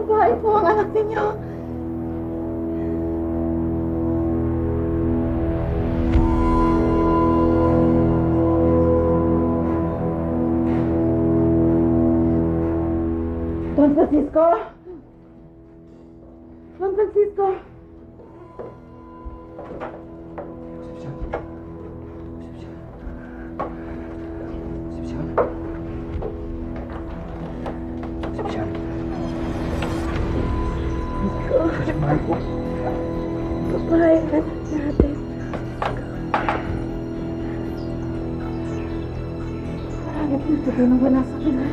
Babae po ang anak ninyo. Don Francisco? Don Francisco? Babae, anak natin. Marami po tulungan ba nasa kanya?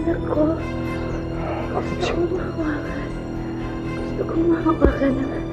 Anak ko, gusto kong mahawakan. Gusto kong mahawakan ng anak.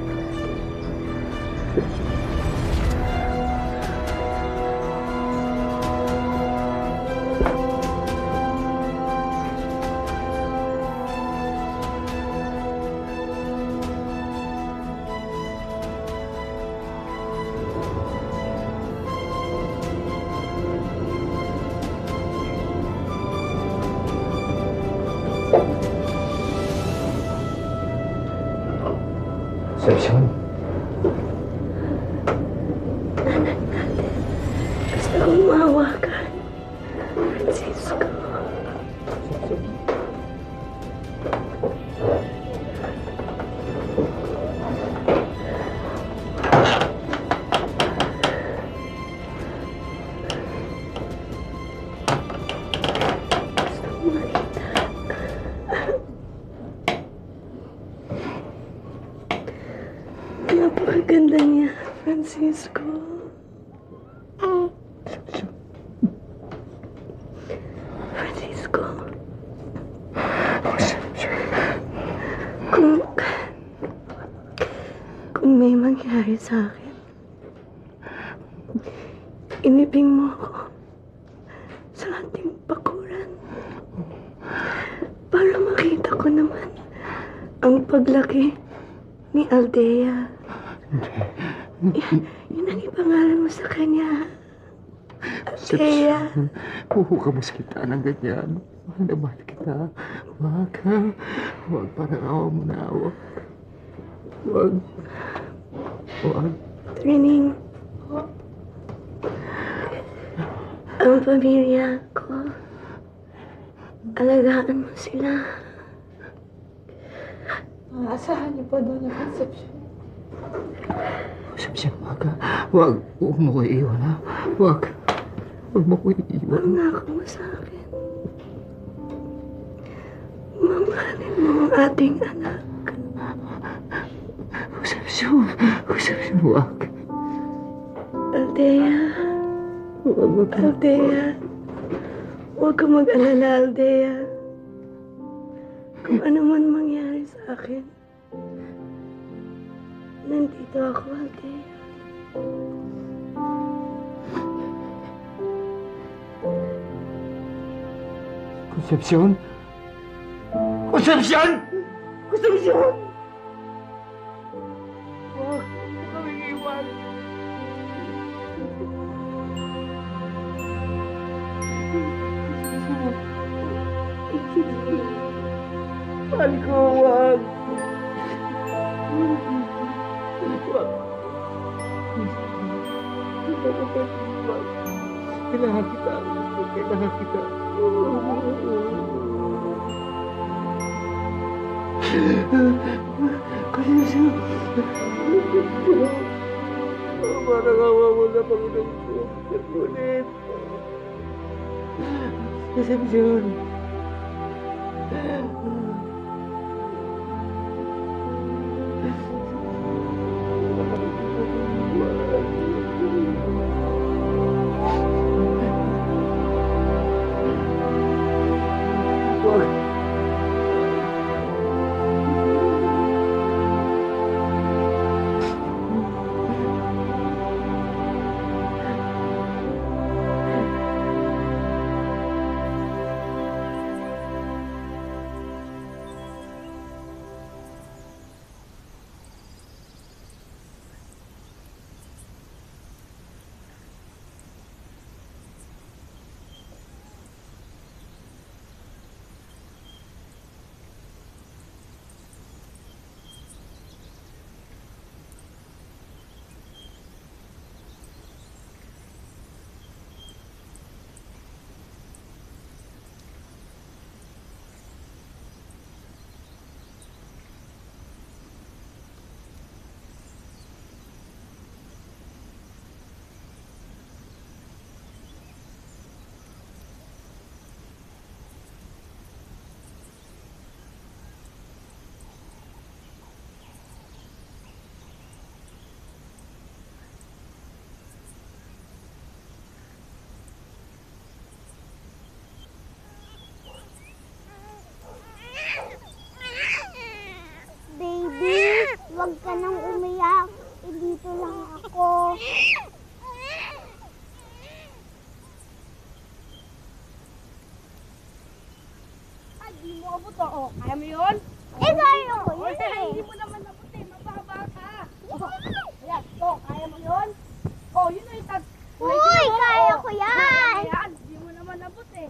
Concepcion. Anak natin. Gusto kong mahawakan. Francisco. Napakaganda niya, Francisco. Francisco. Kung may mangyari sa akin, inibing mo ako sa ating bakuran para makita ko naman ang paglaki ni Aldea. Yun ang ipangalan mo sa kanya. Aldea. Huhukamus kita ng ganyan. Mahal na mahal kita. Wag ha. Wag, parang awa mo na awa. Wag. Wag. Trining. Ang pamilya ko. Alagaan mo sila. Asahan niyo po doon yung Concepcion. Concepcion, wag ha. Wag. Huwag mo ko iiwan ha. Wag. Huwag mo ko iiwan. Pangako mo sa akin. Mamahalin mo ang ating anak. Concepcion. Concepcion, wag. Aldea. Aldea. Huwag ka mag-alala, Aldea. Kung ano man mangyari sa akin, nandito ako, Aldea. Concepcion? Concepcion! Concepcion! Wag. Huwag kami iwan. Mahal ko, wag. Wag. Kailangan kita. Kailangan kita. Concepcion. Parang awa mo na, Panginoon ko. Ngunit. Concepcion. Wag. Baby, huwag ka nang umiyak. Dito lang ako. Ay, di mo abot to. Oh, kaya mo yun? Kaya ko yun Hindi mo naman nabuti. Mababa ka. Ayan, oh, kaya mo yun? Oh, yun na yung tag... Uy, kaya ko yan. Ayan, hindi mo naman nabuti.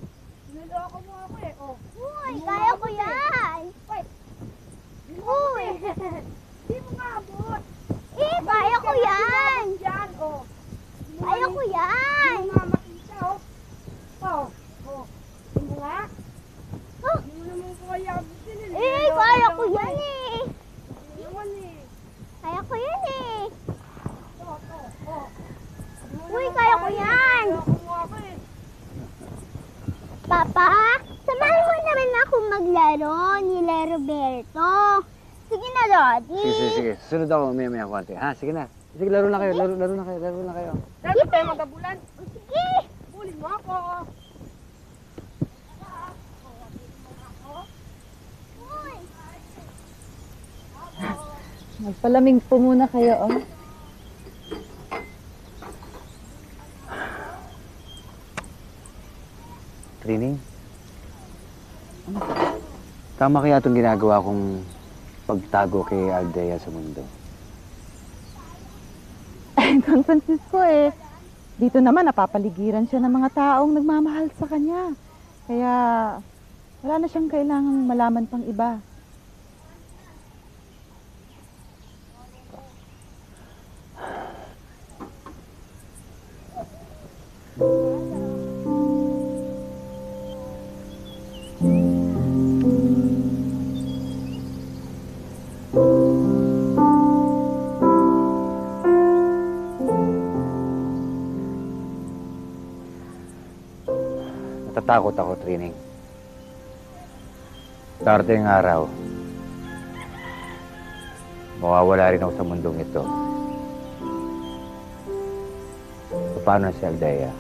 Sinuloko mo ako eh. Oh, Uy, kaya ko yan. wait. Di mo Uy. Di mo nga abot. Kaya ko yan. Yan, oh. Kaya ko yan. Hindi mo nga makita, oh. Oh, oh. Di mo nga. Oh. Di mo naman kaya abutin eh. Kaya ko yan eh. Hindi naman eh. Kaya ko yan eh. Oh, oh, oh. Di mo Uy, naman kaya ko yan. Sinuloko mo ako eh. Papa, samahan mo naman ako maglaro nila Roberto. Sige na, Daddy. Sige. Sunod ako, maya konti. Ha, sige na. Sige, laro na kayo. Laro na kayo. Dahil ba tayo magabulan? Sige. Bulin mo ako. Magpalamig po muna kayo, oh. Training? Tama kaya itong ginagawa kong pagtago kay Aldea sa mundo? Don Francisco, dito naman napapaligiran siya ng mga taong nagmamahal sa kanya. Kaya wala na siyang kailangang malaman pang iba. Natatakot ako, Training. Darating ang araw, mawawala rin ako sa mundong ito. Paano si Aldea?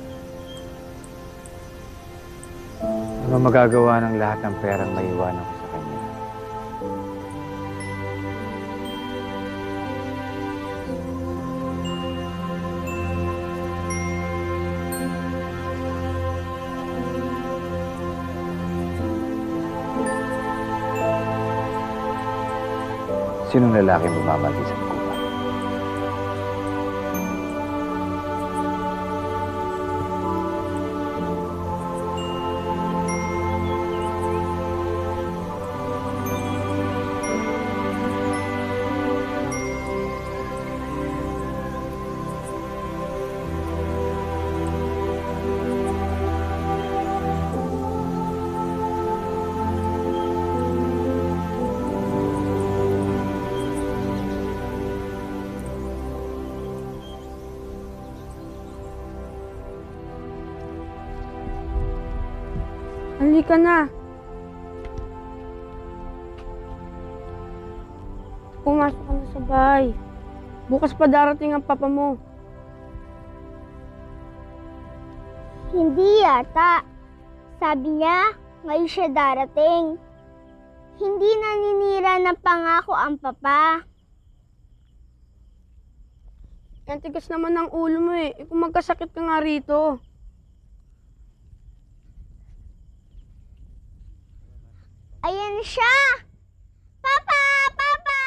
Ano magagawa ng lahat ng perang maiwanan ko sa kanya? Sinong lalaki bumabati sa kuba? Halika na. Pumasok ka na sa bahay. Bukas pa darating ang papa mo. Hindi yata. Sabi niya, Ngayon siya darating. Hindi naninira ng pangako ang papa. Ang tigas naman ng ulo mo eh. Kung magkasakit ka nga rito. Ayan siya! Papa! Papa!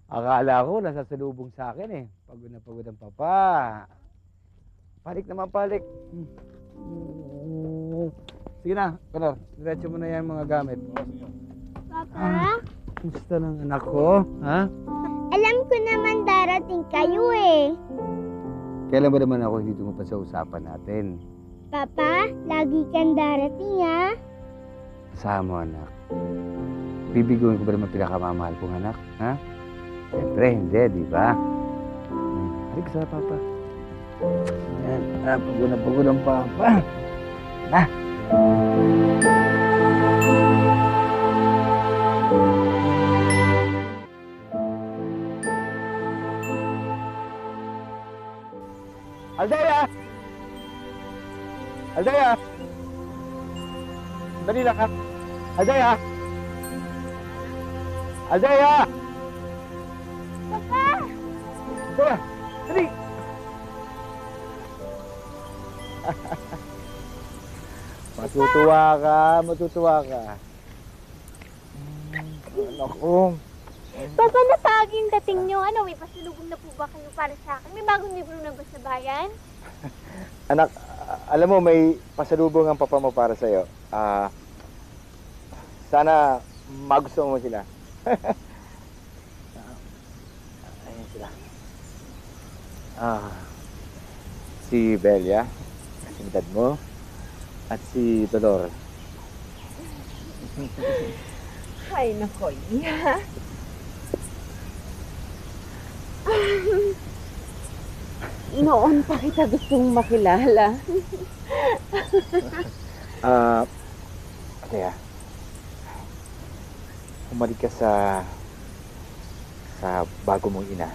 Akala ko nasasalubong sa akin eh. Pagod na pagod ang papa. Palik naman, palik. Sige na, Connor. Diretso mo na yan mga gamit. Papa? Gusto ng anak ko, ha? Alam ko naman darating kayo eh. Kailan ba naman ako hindi tumupad sa usapan natin? Papa, lagi kang darating ha. Asahan mo, anak. Bibiguin ko ba naman pinakamamahal kong anak, ha? Siyempre, hindi, di ba? Halika sa papa. Yan, pagod na pagod ang papa. Ha? Aldea! Aldea! Dali lang ha! Aldea! Aldea! Papa! Aldea! Dali! Matutuwa ka, matutuwa ka. Anak ko. Papa, napaging dating nyo. Ano, may pasalubong na po ba kayo para sa akin? May bagong libro na ba sa bayan? Anak, alam mo, may pasalubong ang papa mo para sa'yo. Sana magustuhan mo sila. Ayan sila. Si Belia, kasimidad mo, at si Dolor. Ay, nako, iya. Noon pa kita gustong makilala. Kaya, umalik ka sa bago mong ina.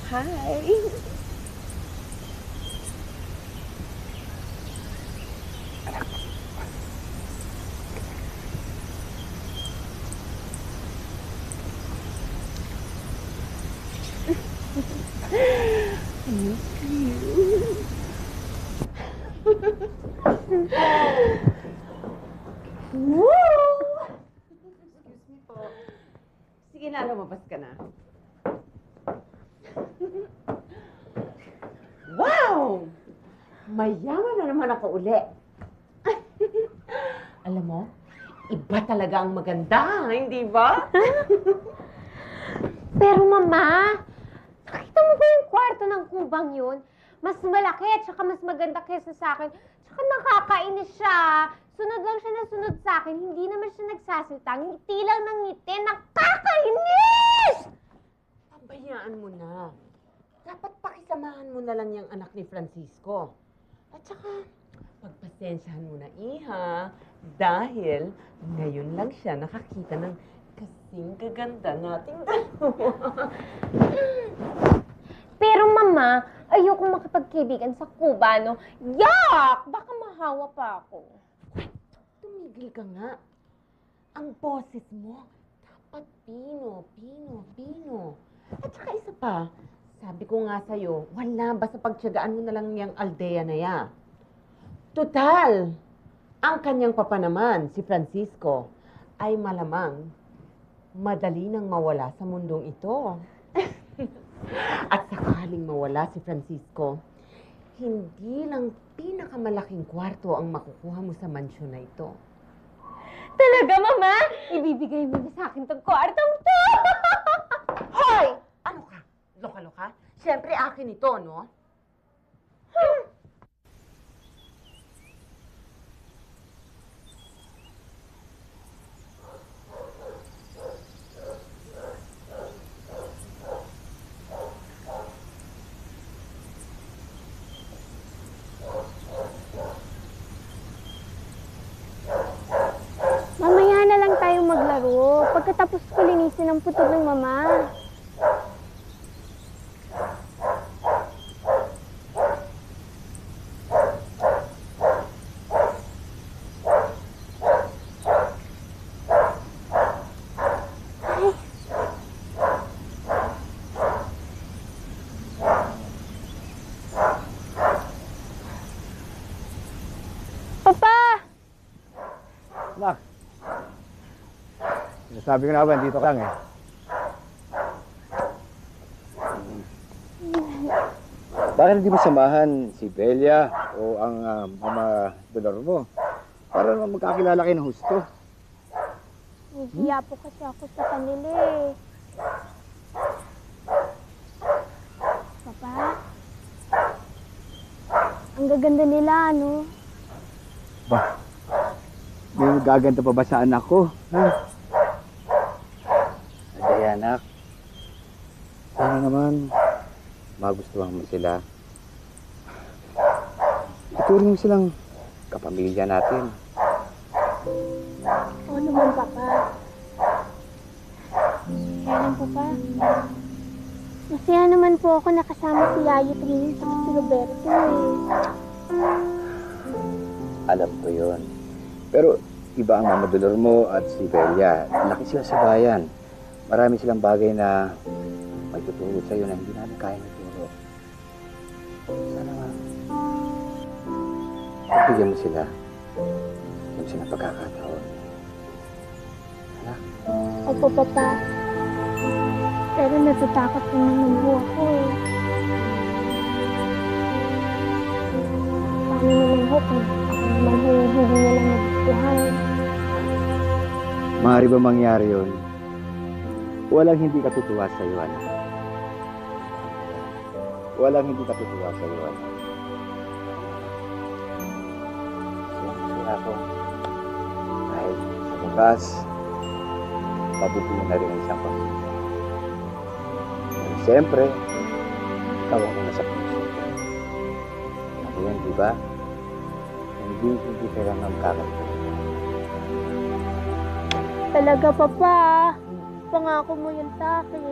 Hi. Sige na, lumabas ka na. Wow! Mayaman na naman ako uli. Alam mo, iba talaga ang maganda, hindi ba? Pero mama, nakita mo ba yung kwarto ng kubang yun? Mas malaki at saka mas maganda kaysa sa akin. Tsaka nakakainis siya. Sunod lang siya na sunod sa akin. Hindi naman siya nagsasalita. Ngiti lang ng ngiti. Nakakainis! Pabayaan mo na. Dapat pakisamahan mo na lang yung anak ni Francisco. At saka, pagpasensyahan mo na, Iha. Dahil ngayon lang siya nakakita ng kasing kaganda nating dalawa. Pero mama, ayokong makipagkaibigan sa Cuba, no? Yak! Baka mahawa pa ako. Tumigil ka nga. Ang boses mo, dapat pino, pino, pino. At saka isa pa, sabi ko nga sa'yo, wala ba sa pagtiyagaan mo na lang yung Aldea na yan? Total! Ang kanyang papa naman, si Francisco, ay malamang madali nang mawala sa mundong ito. At sakaling mawala si Francisco, hindi lang pinakamalaking kwarto ang makukuha mo sa mansyon na ito. Talaga, mama? Ibibigay mo na sa akin tong kwartong to! Hoy! Ano ka? Loka-loka? Siyempre akin ito, no? pagkatapos ko linisin ang putol ng mama. Papa! Anak. Sinasabi ko na ba, dito ka lang eh. Bakit hindi mo samahan si Belia o ang mama donor mo? Para naman magkakilala kayo ng husto. Nahihiya po kasi ako sa kanila eh. Papa? Ang gaganda nila, ano? Ba, may magaganda pa ba sa anak ko? Ha? Ay, anak. Sana naman, magustuhan mo sila. Ituring mo silang kapamilya natin. Oo naman, Papa. Kaya lang, Papa. Masaya naman po ako nakasama si Yayo Trini at si Roberto eh. Alam ko yon. Pero iba ang mama dolor mo at si Belia. Laki sila sa bayan. Marami silang bagay na may tuturo sa'yo na hindi namin kaya ituro. Sana nga, pagbigyan mo sila. Yung sila pagkakataon. Anak? Opo, Papa. Pero natatakot din naman po ako eh. Paano naman po kung ako naman ho hindi nila magustuhan? Maaari ba mangyari yun? Walang hindi katutuwa sa'yo, anak. Walang hindi katutuwa sa'yo, anak. Siyempre ako, kahit sa bukas, pabubuo na rin ang isang pamilya. Pero siyempre, ikaw ang una sa puso. Ako yan, di ba? Hindi kailangan magkakatuwa. Talaga, Papa. Pangako mo yun sa akin.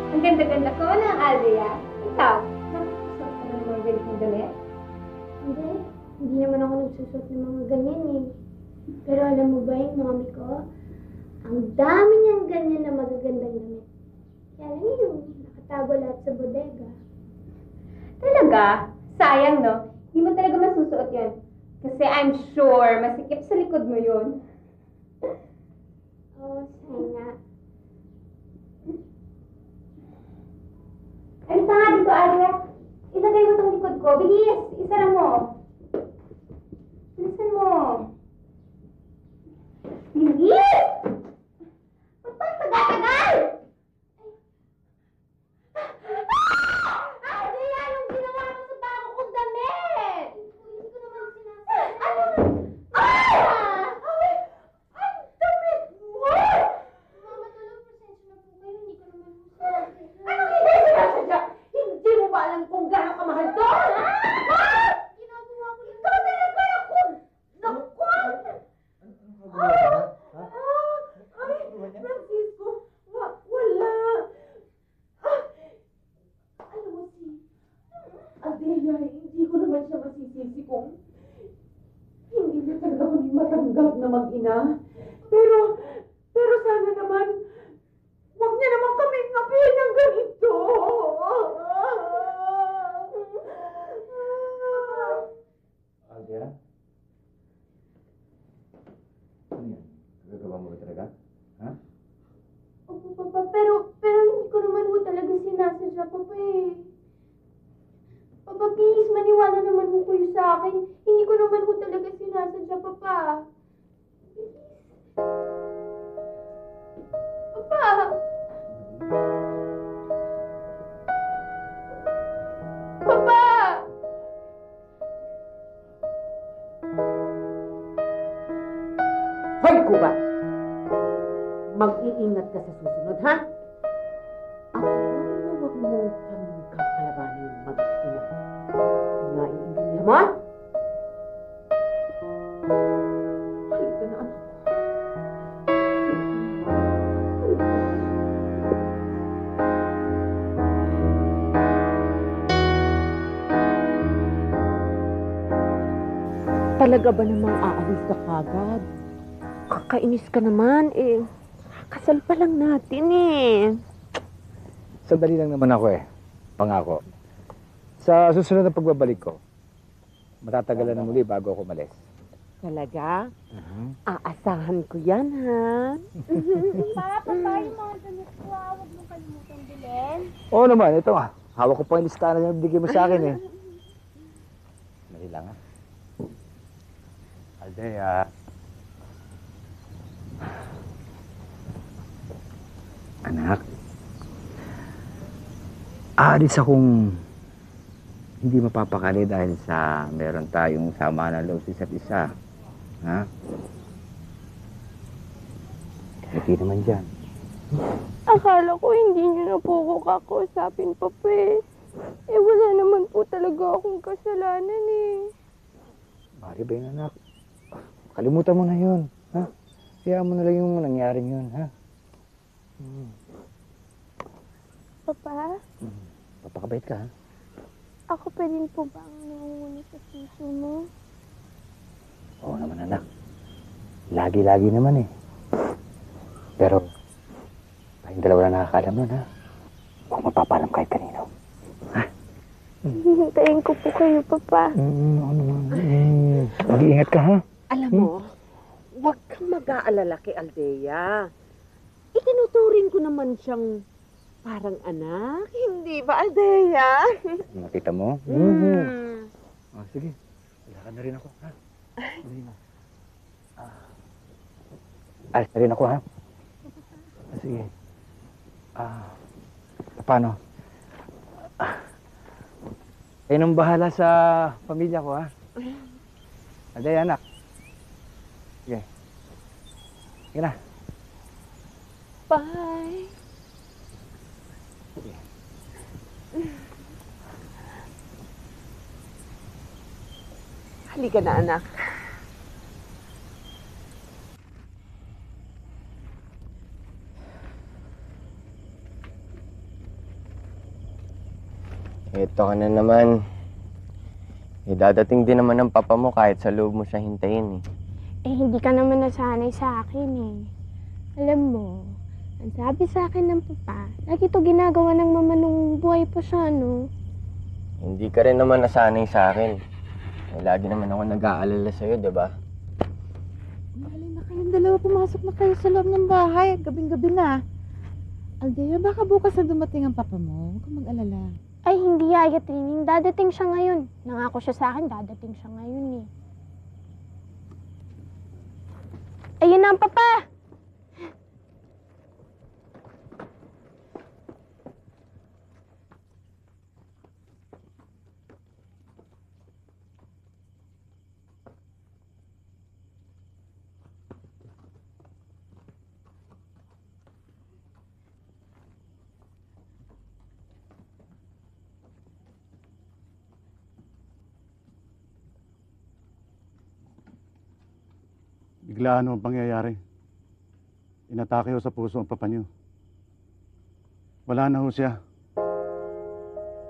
Ang ganda-ganda ko na, Aldea. Ikaw, nakasuot ka ng mga ganitong damit? Hindi. Hindi naman ako nagsusot ng mga ganyan eh. Pero alam mo ba yung mami ko? Ang dami niyang ganyan na magagandang damit. Kaya lang yun, nakatago lahat sa bodega. Talaga? Sayang, no? Hindi mo talaga masusuot yun. Kasi I'm sure, masikip sa likod mo yun. Oo, sayang nga. Alita nga dito, Aria. Ilagay mo tong likod ko. Bilis! Isara mo. Bilisan mo. Bilis! Ba't pa tagal-tagal? Aria, yung ginawa mo sa bago kong damit! Hindi ko naman sinasabi. Ano? Ah! Ang damit mo! Mama, tulong pasensya na po kayo. Hindi ko naman po sinasadya. Ano hindi sinasadya? Hindi mo ba alam kung gano'ng kamahal to? Ha? Ginagawa ko lang. Ikaw talaga ako! Naku! Ay, Francisco, wala. Alam mo si Adela, hindi ko naman siya masisisi kung hindi niya talaga kami matanggap na mag-ina. Pero sana naman, huwag niya naman kaming ngapihin ng ganito. Aldea? Ano yan? Gagawa mo ba talaga? Ha? Opo, Papa. Pero hindi ko naman po talaga sinasadya, Papa eh. Papa, please, maniwala naman po kayo sa akin. Hindi ko naman po talaga sinasadya, Papa. Papa! Papa! Hoy, Kuba! Mag-iingat ka sa susunod, ha? At huwag mo mo? Halika na, anak. Talaga ba namang aalis ka kagad? Kakainis ka naman eh. Kasal pa lang natin eh. Sandali lang naman ako eh. Pangako. Sa susunod na pagbabalik ko, matatagalan na muli bago ako umalis. Talaga? Aasahan ko yan, ha? Papa, yung mga damit ko, huwag mong kalimutang bilhin. Oo naman, ito nga. Hawak ko pa yung listahan na bigay mo sa akin eh. Dali lang ha. Aldea. Anak. Aalis akong hindi mapapakali dahil sa meron tayong sama na loob sa isa't isa. Ha? Hindi naman dyan. Akala ko hindi niyo na po ako kakausapin, Papa eh. Eh, wala naman po talaga akong kasalanan eh. Mari ba yun, anak? Kalimutan mo na yun. Ha? Kaya mo na lang yung nangyaring yun, ha? Papa, Papakabait ka, ha? ako pa rin po ba ang nangunguna sa puso mo? Oo naman, anak. Lagi-lagi naman eh. Pero, tayong dalawa na nakakaalam nun, ha? Huwag mapapalam kahit kanino. Hintayin ko po kayo, Papa. Oo naman. Mag-iingat ka, ha? Alam mo, huwag kang mag-aalala kay Aldea. Itinuturing ko naman siyang parang anak. Hindi ba, Aldea? Nakita mo? Mm. Oh, sige. Lakad na rin ako, ha? Dali na. Alis na rin ako, ha? Sige. Paano? Kayo nang bahala sa pamilya ko, ha? Aday, anak. Sige. Sige na. Bye. Halika na, anak. Ito ka na naman. Dadating din naman ng papa mo kahit sa loob mo siya hintayin eh. Eh, hindi ka naman nasanay sa akin eh. Alam mo, ang sabi sa akin ng papa, lagi to ginagawa ng mama nung buhay pa siya, no? Hindi ka rin naman nasanay sa akin. Lagi naman ako nag-aalala sa'yo, di ba? Umahalin na kayong dalawa, pumasok na kayo sa loob ng bahay. Gabing-gabi na. Aldea, baka bukas na dumating ang papa mo. Huwag kang mag-alala. Ay, hindi Yaya Trining. Dadating siya ngayon. Nangako siya sa akin, dadating siya ngayon eh. Ayun na ang papa! Biglaan ang pangyayari. Inatake ho sa puso ang papa niyo. Wala na ho siya.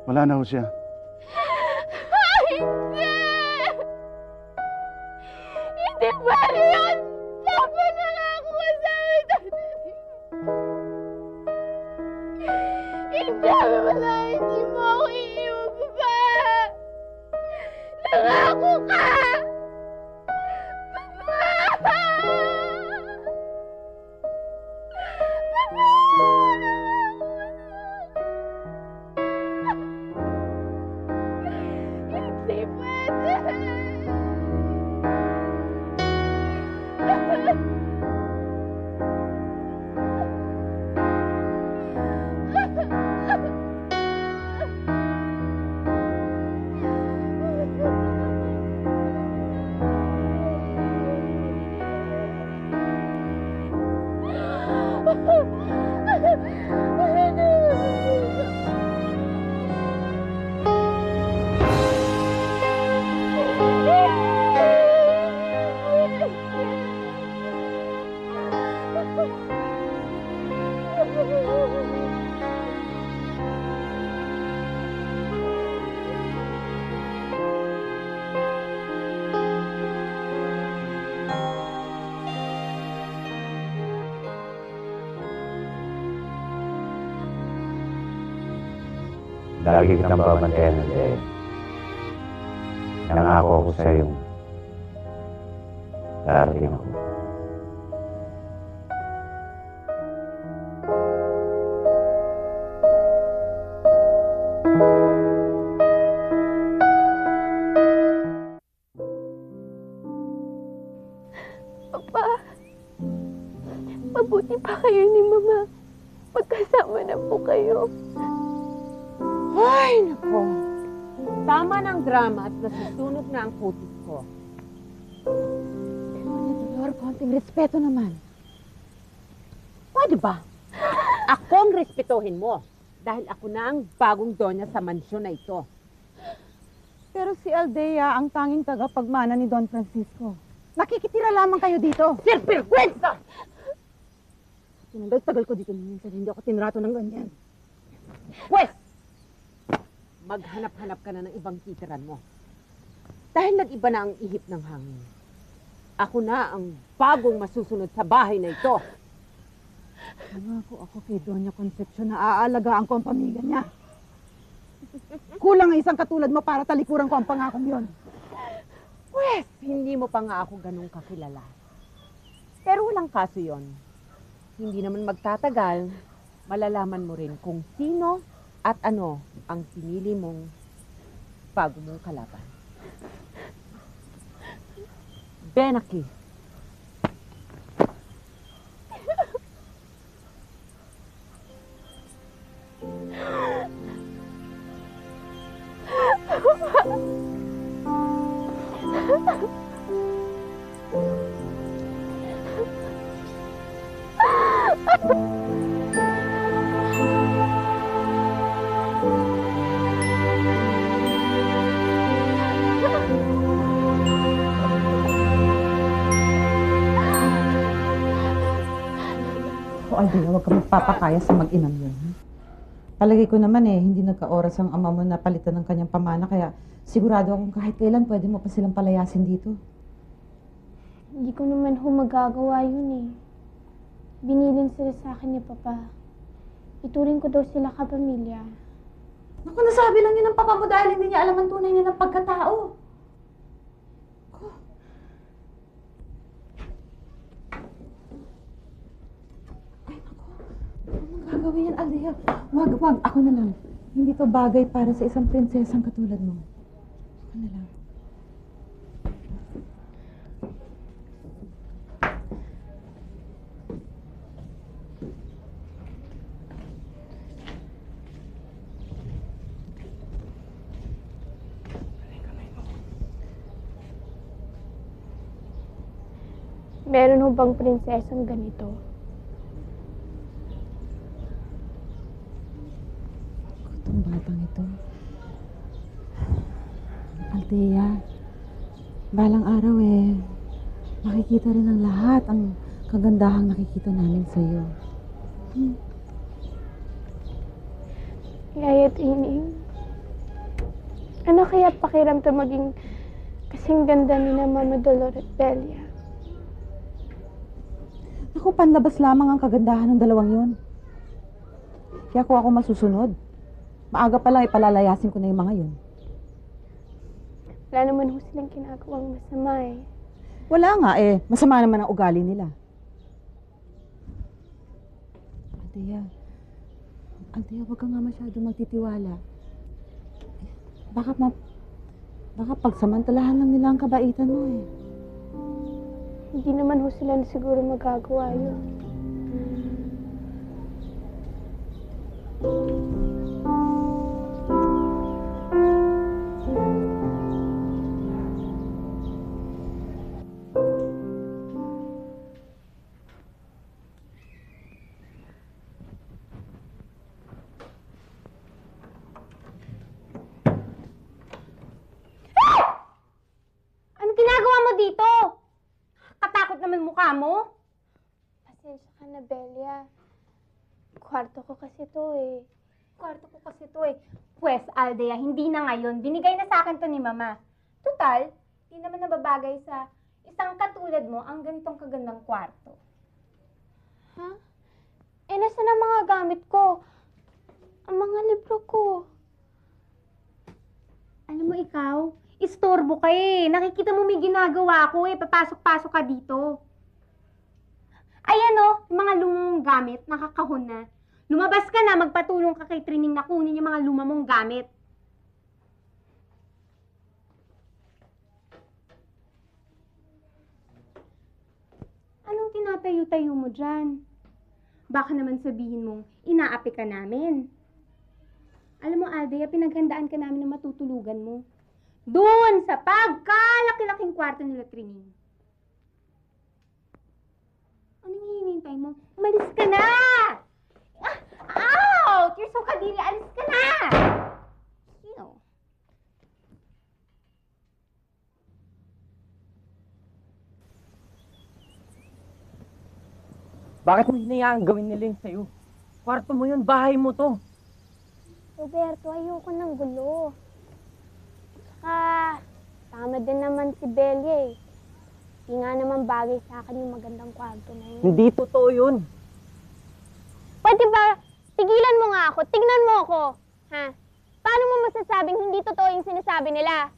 Wala na ho siya. Hindi! Hindi pwede yun! Papa, nangako ka sa akin! Hindi, wala, hindi mo ako iiwan, Papa! Nangako ka! Papa! Hindi pwede! Lagi kitang babantayan na dahil nangako ako sa'yo darating ako. Papa, mabuti pa kayo ni Mama. Pagkasama na po kayo. Ay, nako. Tama ng drama at nasusunog na ang putis ko. Lord, konting respeto naman. Pwede ba? Akong respetuhin mo. Dahil ako na ang bagong donya sa mansyon na ito. Pero si Aldea ang tanging tagapagmana ni Don Francisco. Nakikitira lamang kayo dito. Sir Perguenza! Tagal ko dito minsan, hindi ako tinrato ng ganyan. Pwes! Maghanap-hanap ka na ng ibang titiran mo. Dahil nag-iba na ang ihip ng hangin. Ako na ang bagong masusunod sa bahay na ito. Nangako ako kay Doña Concepcion na aalagaan ko ang pamilya niya. Kulang ang isang katulad mo para talikuran ko ang pangakong yon. Pwes, hindi mo pa nga ako ganun kakilala. Pero walang kaso yon. Hindi naman magtatagal, malalaman mo rin kung sino at ano ang pinili mong bago mong kalaban. Benaki. Aldea, huwag ka magpapakaya sa mag-inam yun. Palagay ko naman hindi nagka-oras ang ama mo na palitan ng kanyang pamana, kaya sigurado akong kahit kailan pwede mo pa silang palayasin dito. Hindi ko naman magagawa yun Binilin sila sa akin ni Papa. Ituring ko daw sila kapamilya. Naku, nasabi lang yun ng papa mo dahil hindi niya alam ang tunay nilang pagkatao. Gagawin yan, Aldea. Wag. Ako na lang. Hindi to bagay para sa isang prinsesang katulad mo. Ako na lang. Meron ho bang prinsesang ganito? Itong batang ito. Aldea, balang araw makikita rin ng lahat ang kagandahang nakikita namin sa iyo. Yaya Tining, ano kaya pakiramdam maging kasing ganda ni na Mama Dolores Belia? Ako, panlabas lamang ang kagandahan ng dalawang yon. Kaya kung ako masusunod, maaga pa lang ipalalayasin ko na yung mga yun. Wala naman ho silang ginagawang masama Wala nga masama naman ang ugali nila. Aldea, wag ka nga masyado magtitiwala. Baka pagsamantalahan lang nila ang kabaitan mo Hindi naman ho sila siguro magagawa yun. Ano ginagawa mo dito? Katakot naman mukha mo. Pasensya ka na, Belia. Kwarto ko kasi to Kwarto ko kasi to Pwes, Aldea, hindi na ngayon. Binigay na sa akin to ni Mama. Total, hindi naman nababagay sa isang katulad mo ang ganitong kagandang kwarto. Nasaan ang mga gamit ko? Ang mga libro ko. nag-iistorbo ka eh. Nakikita mo may ginagawa ko eh. Papasok-pasok ka dito. Ayan o, yung mga lumang gamit, nakakahon na. Lumabas ka na, magpatulong ka kay Trining na kunin yung mga luma mong gamit. Anong tinatayo-tayo mo dyan? Baka naman sabihin mong, inaapi ka namin. Alam mo, Aldea, pinaghandaan ka namin na matutulugan mo. Doon sa pagkalaki-laking kwarto nila Trining. Anong hinihintay mo? Umalis ka na! Out! You're so kadiri! Alis ka na! Ew. Bakit mo hinayaan gawin nila yung sa'yo? Kwarto mo yun, bahay mo to. Roberto, ayoko ng gulo. Tsaka, tama din naman si Belia eh. Di nga naman bagay sa akin yung magandang kwarto na yun. Hindi totoo yun. Pwede ba, tigilan mo nga ako, tignan mo ako. Ha? Paano mo masasabing hindi totoo yung sinasabi nila?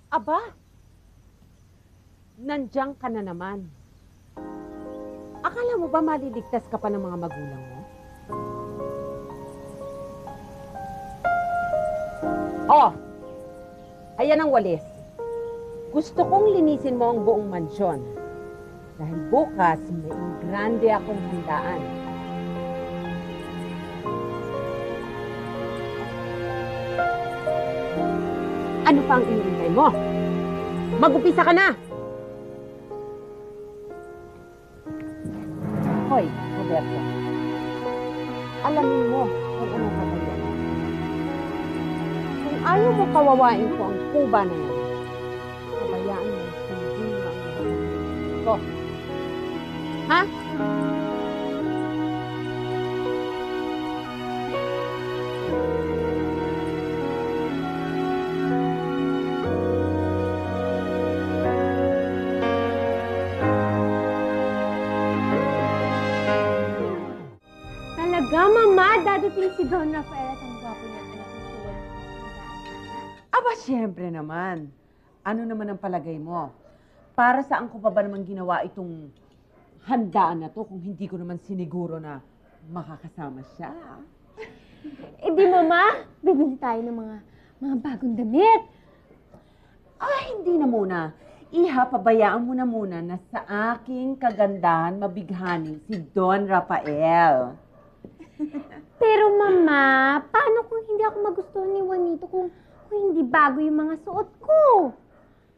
Aba, nandiyan ka na naman. Akala mo ba maliligtas ka pa ng mga magulang mo? Oh, ayan ang walis. Gusto kong linisin mo ang buong mansyon. Dahil bukas may grande akong handaan. Ano pa ang inintay mo? Mag-upisa ka na! Hoy, Roberto. Alamin mo kung anong katayan. Kung ayaw mo kawawain ko ang kuba na yan, kabayaan mo hindi mo ang ito. Ha? Mama, dadating si Don Rafael at ang gwapo niya anak ni Suwan. Aba, siyempre naman. Ano naman ang palagay mo? Para saan ko pa ba naman ginawa itong handaan na to kung hindi ko naman siniguro na makakasama siya? Eh di mama, bibili tayo ng mga bagong damit. Hindi na muna. Iha, pabayaan mo na muna na sa aking kagandahan mabighaning si Don Rafael. Pero mama, paano kung hindi ako magustuhan ni Juanito kung hindi bago yung mga suot ko?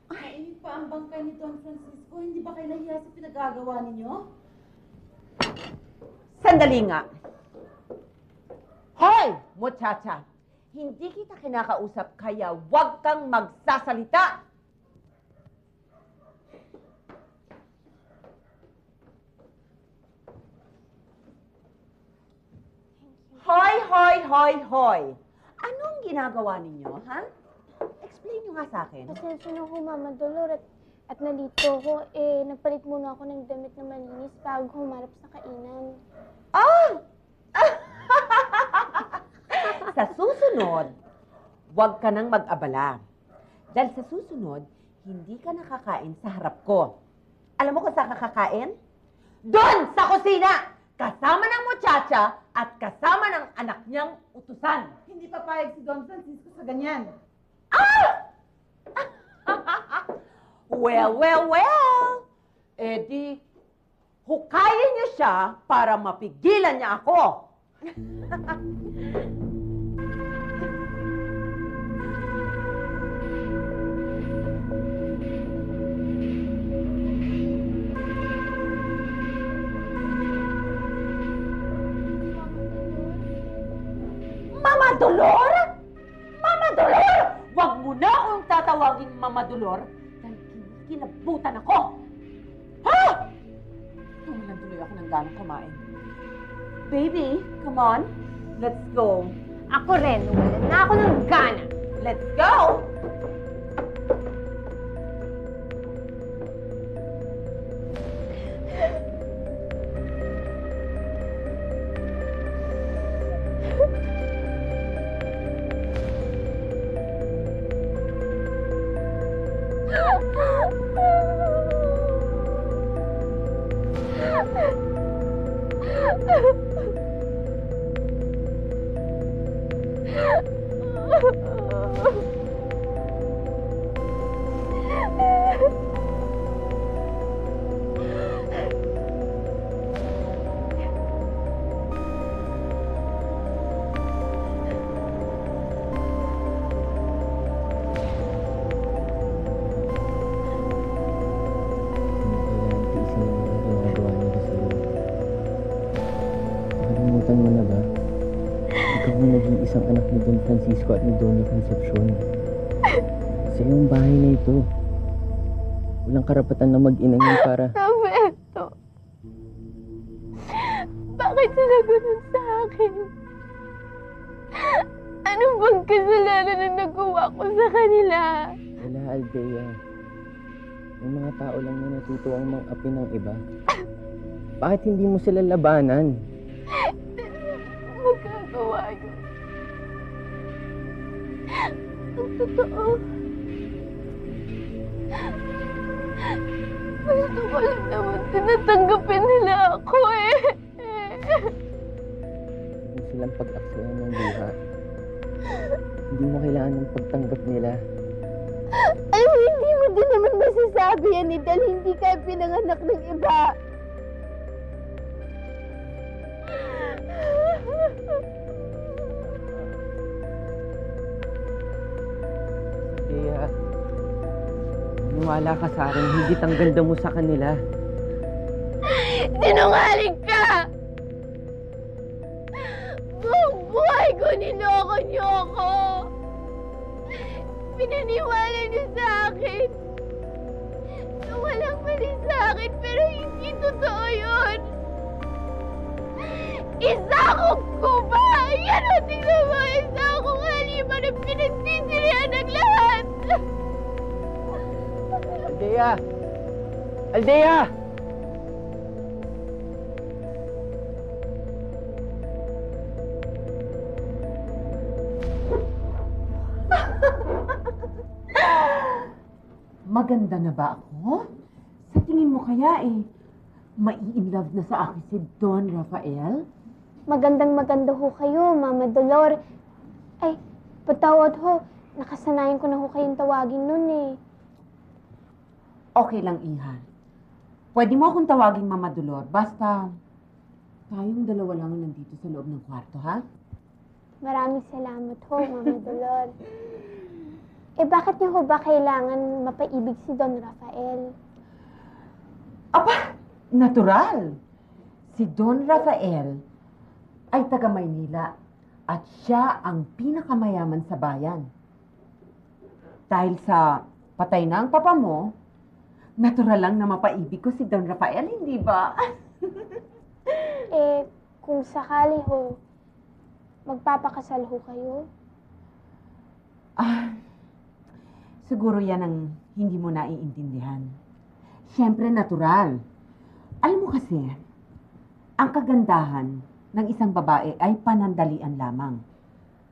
Ay, pa ang bangkay ni Don Francisco, hindi ba kayo nahiya sa pinagagawa ninyo? Sandali nga. Hoy, muchacha! Hindi kita kinakausap kaya huwag kang magsasalita! Hoy, hoy, hoy, hoy! Anong ginagawa ninyo, ha? Explain nyo nga sa akin. Pasensya na ho, Mama Dolor, at nalito ko, nagpalit muna ako ng damit na malinis bago humarap sa kainan. Sa susunod, huwag ka nang mag-abala. Dahil sa susunod, hindi ka nakakain sa harap ko. Alam mo kung saan ka kakain? Doon sa kusina! Kasama ng muchacha at kasama ng anak niyang utusan. Hindi papayag si Don Francisco sa ganyan. Well, well, well! Eh di, hukayin niyo siya para mapigilan niya ako. Mama Dolor? Mama Dolor! Huwag mo na akong tatawagin Mama Dolor dahil kinabutan ako. Ha? Tumilan tuloy ako ng ganang kumain. Baby, come on. Let's go. Ako rin, wala na ako ng gana. Let's go! Nakalimutan mo na ba? Ikaw ang nag-iisang anak ni Don Francisco at ni Dona Concepcion. Sa iyong bahay na ito. Walang karapatan na mag-ina yun para... Roberto, bakit sila ganun sa akin? Ano bang kasalanan na nagawa ko sa kanila? Wala, Aldea. May mga tao lang na natuto ang mang-api ng iba. Bakit hindi mo sila labanan? Magagawa yun. Ang totoo. Gusto ko lang naman tinatanggapin nila ako eh. Kung silang pag-aksayan ng luha, hindi mo kailangan ng pagtanggap nila. Ay, hindi mo din naman masasabi yan eh, dahil hindi ka pinanganak ng iba. Kaya, maniwala ka sa akin, higit ang ganda mo sa kanila. Sinungaling ka! Buong buhay ko niloko niyo ako! Pinaniwala niyo sa akin na walang mali sa akin, pero hindi totoo yun! Isa akong kuba! Yan o, tingnan mo! Isa akong halima na pinagsisirihan ng lahat! Aldea! Aldea! Maganda na ba ako? Sa tingin mo kaya mai-inlove na sa akin si Don Rafael? Magandang maganda ho kayo, Mama Dolor. Ay, patawad ho. Nakasanayan ko na ho kayong tawagin nun eh. Okay lang, Iha. Pwede mo akong tawagin Mama Dolor. Basta, tayong dalawa lang nandito sa loob ng kwarto, ha? Maraming salamat ho, Mama Dolor. Eh, bakit niyo ho ba kailangan mapaibig si Don Rafael? Aba, natural. Si Don Rafael ay taga Maynila at siya ang pinakamayaman sa bayan. Dahil sa patay na ang papa mo, natural lang na mapaibig ko si Don Rafael, hindi ba? Eh, kung sakali ho, magpapakasal ho kayo? Siguro yan ang hindi mo naiintindihan. Siyempre, natural. Alam mo kasi, ang kagandahan ng isang babae ay panandalian lamang.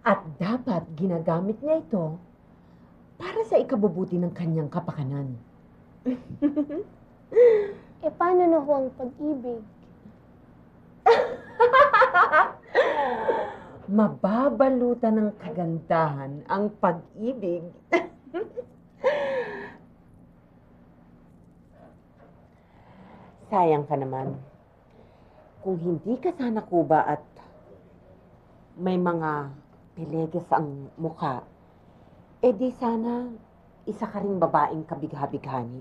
At dapat ginagamit niya ito para sa ikabubuti ng kanyang kapakanan. Eh, paano na ho ang pag-ibig? Mababalutan ng kagandahan ang pag-ibig. Sayang ka naman. Kung hindi ka sana kuba at may mga pileges ang mukha, eh di sana isa ka ring babaeng kabigha-bighani.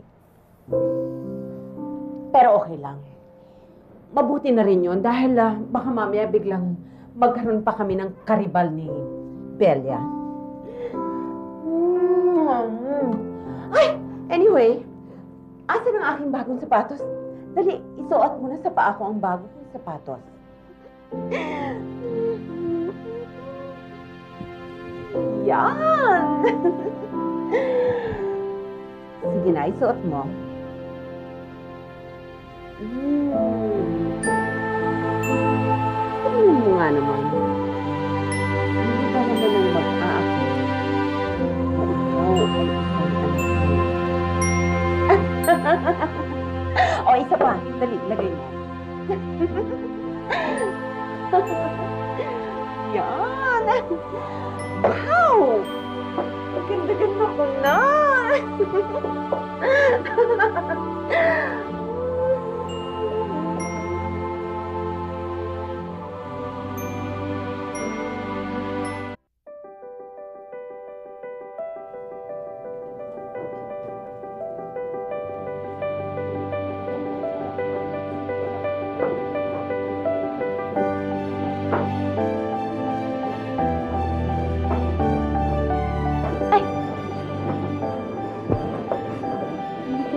Pero okay lang. Mabuti na rin yun dahil baka mamaya biglang magkaroon pa kami ng karibal ni Belia. Ay! Anyway, asan ang aking bagong sapatos? Dali, isuot mo na sa paa ko ang bago kong sapatos. Yan! Sige na, isuot mo. Tingnan mo nga naman. Hindi ba naman ang mag-aakit na ikaw ay isang anak ko? O, isa pa. Dali, lagay mo. Yan. Wow! Ganda-ganda ko na.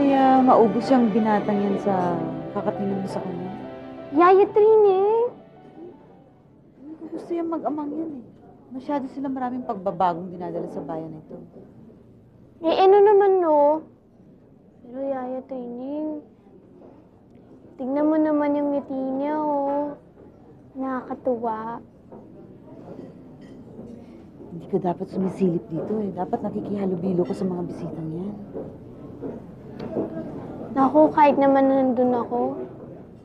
Kaya maubos yung binatang yan sa kakatingin mo sa kanya. Yaya Trini. Gusto yung mag-amang yan eh. Masyado sila maraming pagbabagong dinadala sa bayan na ito. Eh, ano naman, no? Pero Yaya Trini, tingnan mo naman yung ngiti niya, oh. Nakakatuwa. Hindi ka dapat sumisilip dito eh. Dapat nakikihalubilo ko sa mga bisitang yan. Naku, kahit naman nandun ako,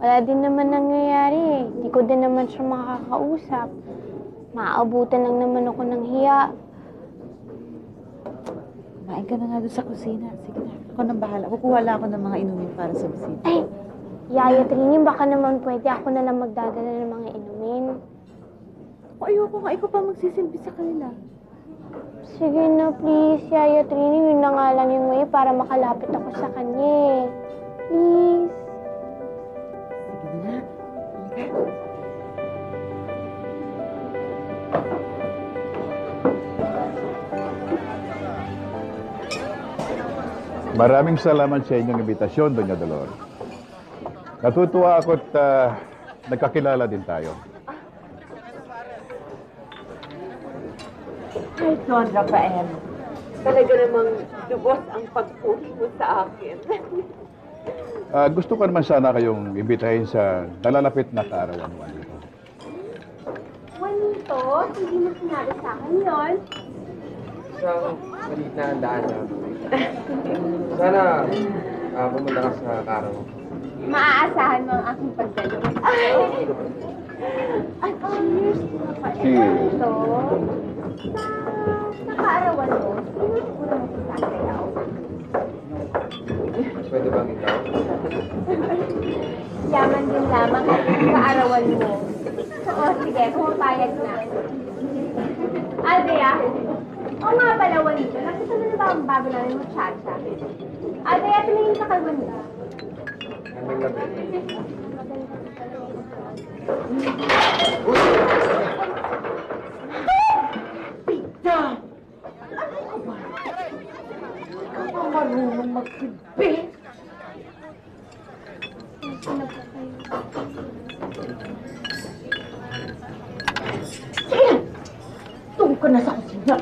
wala din naman nangyayari eh. Hindi ko din naman siya makakausap. Maaabutan lang naman ako ng hiya. Kumain ka na nga doon sa kusina. Sige na, ako nang bahala. Kukuha lang ako ng mga inumin para sa bisita. Ay, Yaya Trini, baka naman pwede ako na lang magdadala ng mga inumin. Ayoko nga, ikaw pa magsisilbi sa kanila. Sige na, please, Yaya Trini. Yun na nga lang yung way para makalapit ako sa kanya eh. Please. Sige na. Halika. Maraming salamat sa inyong imbitasyon, Doña Dolores. Natutuwa ako at nagkakilala din tayo. Ay, Don Rafael. Talaga namang lubos ang pagpuli mo sa akin. Gusto ko naman sana kayong imbitahin sa nalalapit na kaarawan mo dito. Juanito, hindi mo sinabi sa akin yun. Sa maliit na handaan na. Sana pumunta ka sa karaw. Maaasahan mo ang aking pagdalo. At cheers, Rafael. Cheers. Ito, sa kaarawan mo, siguro mo sa sasayaw. Pwede bang ikaw? Yaman din lamang ang kaarawan mo. Oo, sige, pumapayag na. Aldea, o nga pala, Juanito, nakita mo na ba ang bago namin muchacha? Aldea, tumingin sa kalwan mo. Hanggang gabi. Pita! Ano ka ba? Ikaw ba marunong magsilbi? Sige! Tungo ka na sa kusina.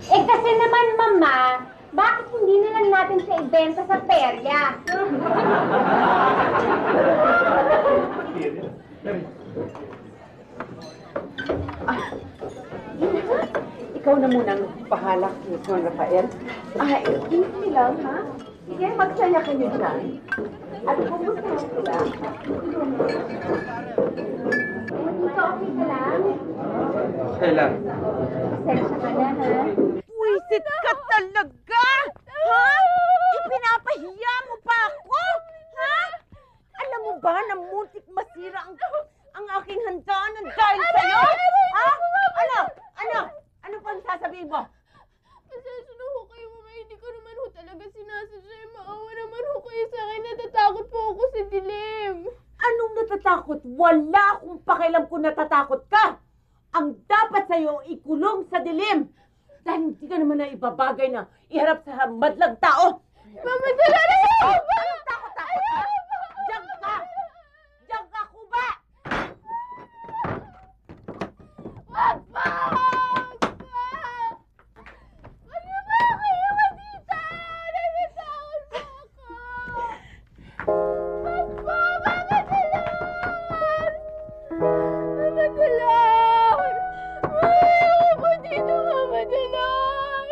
Eh kasi naman, Mama, bakit hindi na lang natin siya ibenta sa perya? Ikaw na munang pahalak ni Juan Rafael. Ay, easy lang, ha? Sige, magsaya kayo dyan. At kumusta sila? Dito, okay ka lang? Okay lang. Pasensya ka na, ha? Wisit ka talaga! Ha? Ipinapahiya mo pa ako? Ha? Alam mo ba na muntik masira ang aking handaan dahil sa'yo? Ha? Ano? Ano? Ano pang sasabihin mo? Pasensya na ho kayo, Mama. Hindi ko naman ho talaga sinasadya. Maawa naman ho kayo sa akin. Natatakot po ako sa dilim. Anong natatakot? Wala akong pakialam kung natatakot ka! Ang dapat sa'yo, ikulong sa dilim! Dahil hindi ka naman na ibabagay na iharap sa madlang tao! Mama, talaga na ho! Anong takot-takot ka? Diyan ka! Diyan ka, kuba! Wag pa! Wag pa! Ano ba kayo, Madita? Natatakot po ako! Wag po! Mama, tulong! Mama, tulong! Ayaw ko dito, Mama, tulong!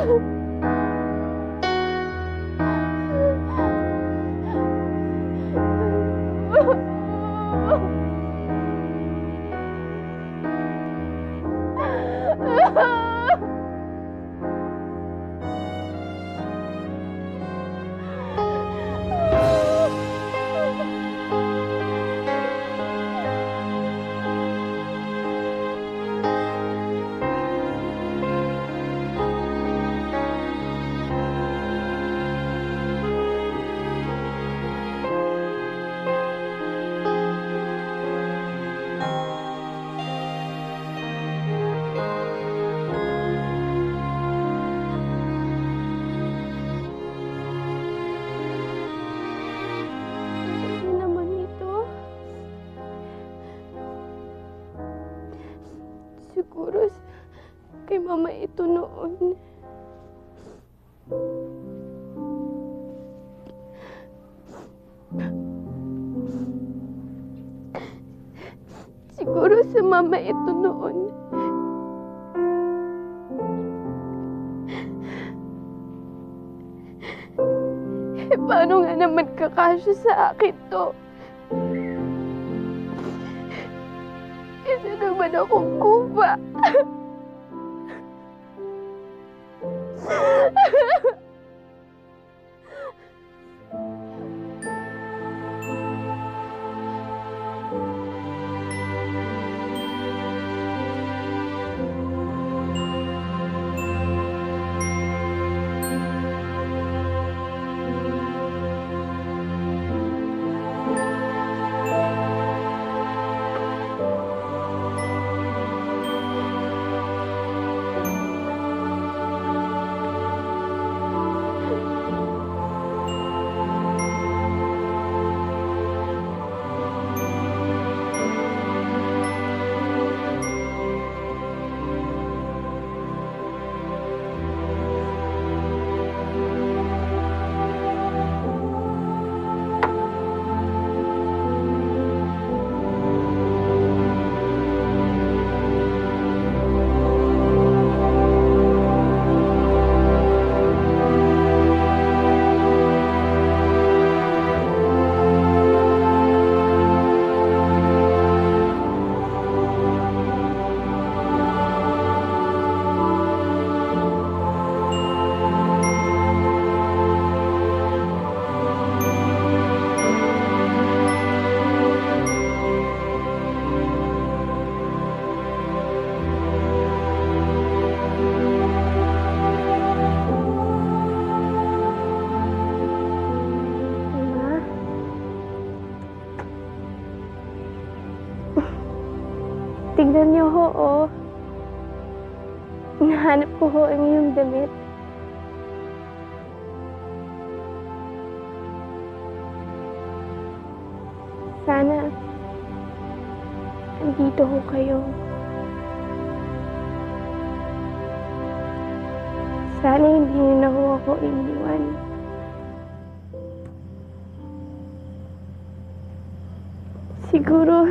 Ano naman ito? Siguro kay mama ito noon. Siguro sa mama ito noon. Paano nga naman kakasya sa akin to? Isa naman akong kuba. Tignan niyo ho, oh. Nahanap ko ho ang iyong damit. Sana, andito ho kayo. Sana hindi niyo na ho ako iniwan. Siguro,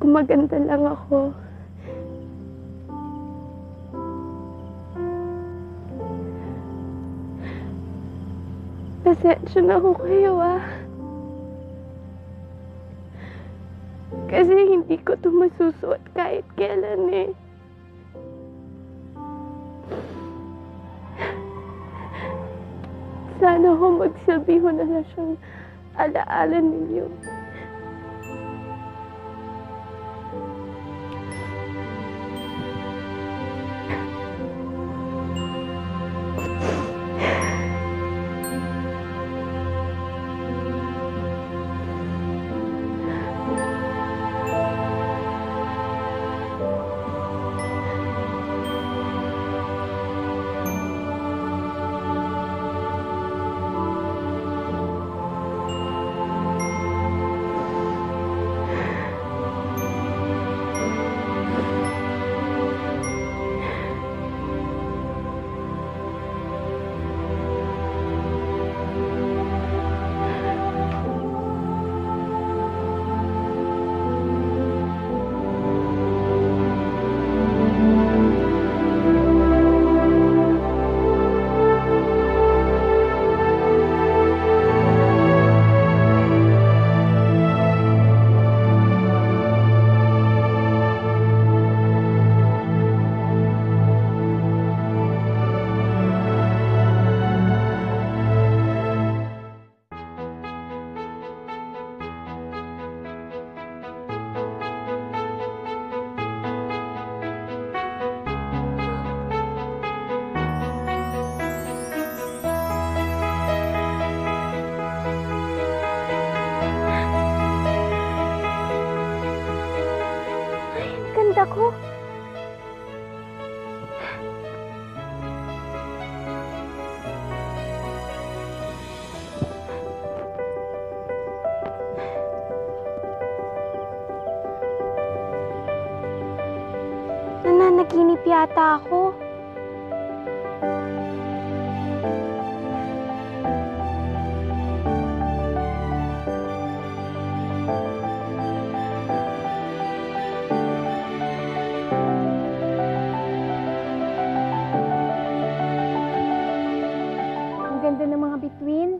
maganda lang ako. Pasensya na ako kayo, ah. Kasi hindi ko ito masusuot kahit kailan, eh. Sana ho magsilbi ho na lang siyang alaala ninyo. Nananaginip yata ako. Ang ganda ng mga bituin.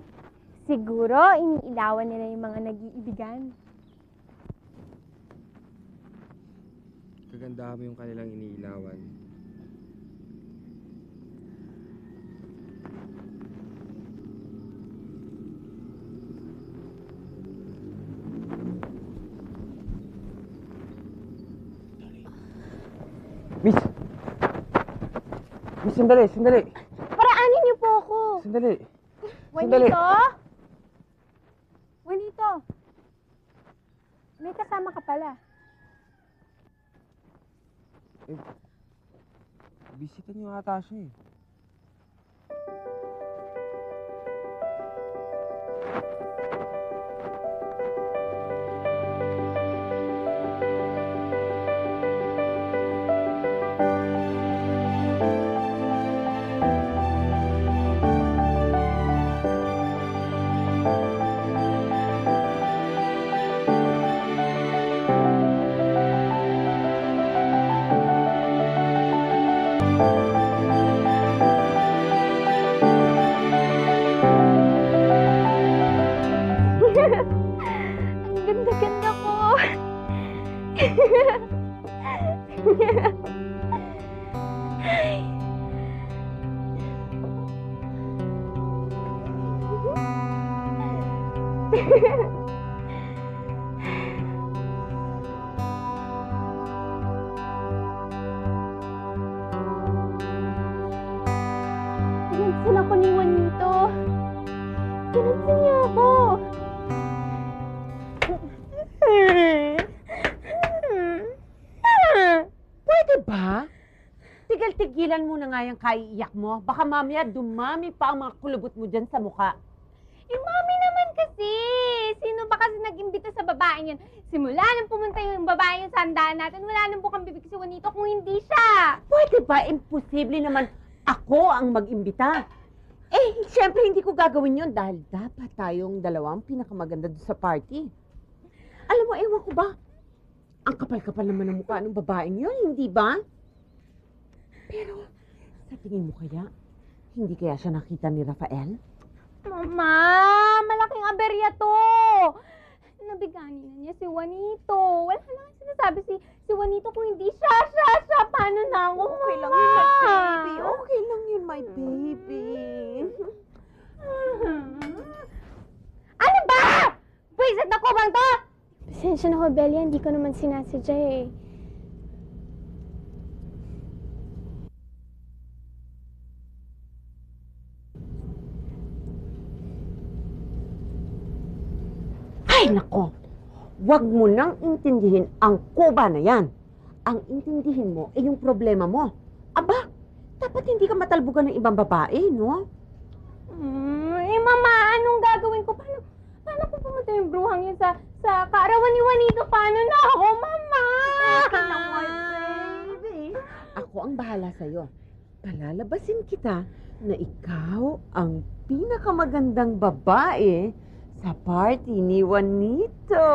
Siguro, iniilawan nila yung mga nag-iibigan. Kaganda mo yung kanilang iniilawan. Miss! Miss, sandali, sandali! Paraanin niyo po ako! Sandali! Sandali! Juanito? Juanito! May kasama ka pala. Bisita niyo ata siya eh. Ang ganda-ganda ko! Pinansin ako ni Juanito. Pinansin niya ako. Pwede ba? Tigil-tigilan mo na nga yung kaiiyak mo. Baka mamaya dumami pa ang mga kulubot mo dyan sa mukha. Eh, mami naman kasi! Sino ba kasi nag-imbita sa babaeng yun? Simula nang pumunta yung babaeng yun sa handaan natin, wala nang bukang bibig si Juanito kung hindi siya! Pwede ba? Imposible naman ako ang mag-imbita. Eh, siyempre hindi ko gagawin yun dahil dapat tayong dalawang pinakamaganda doon sa party. Alam mo, ewan ko ba? Ang kapal-kapal naman ng mukha ng babaeng yun, hindi ba? Pero, sa tingin mo kaya, hindi kaya siya nakita ni Rafael? Mama! Malaking aberya to! Nabigani na niya si Juanito. Wala na sinasabi si Juanito kung hindi siya. Paano na ako, Okay lang Mama? yun, my baby. Okay lang yun, my baby. Ano ba? Pwisit na ko bang to? Pasensya na ho, Belia. Hindi ko naman sinasadya eh. Ay, nako. Huwag mo nang intindihin ang kuba na yan. Ang intindihin mo ay yung problema mo. Aba, dapat hindi ka matalbugan ng ibang babae, no? Eh, Mama, anong gagawin ko? Paano kung pumunta yung bruhang yun sa kaarawan ni Juanito? Paano na ako, Mama? Okay lang, my baby. Ako ang bahala sa'yo. Palalabasin kita na ikaw ang pinakamagandang babae sa party ni Juanito.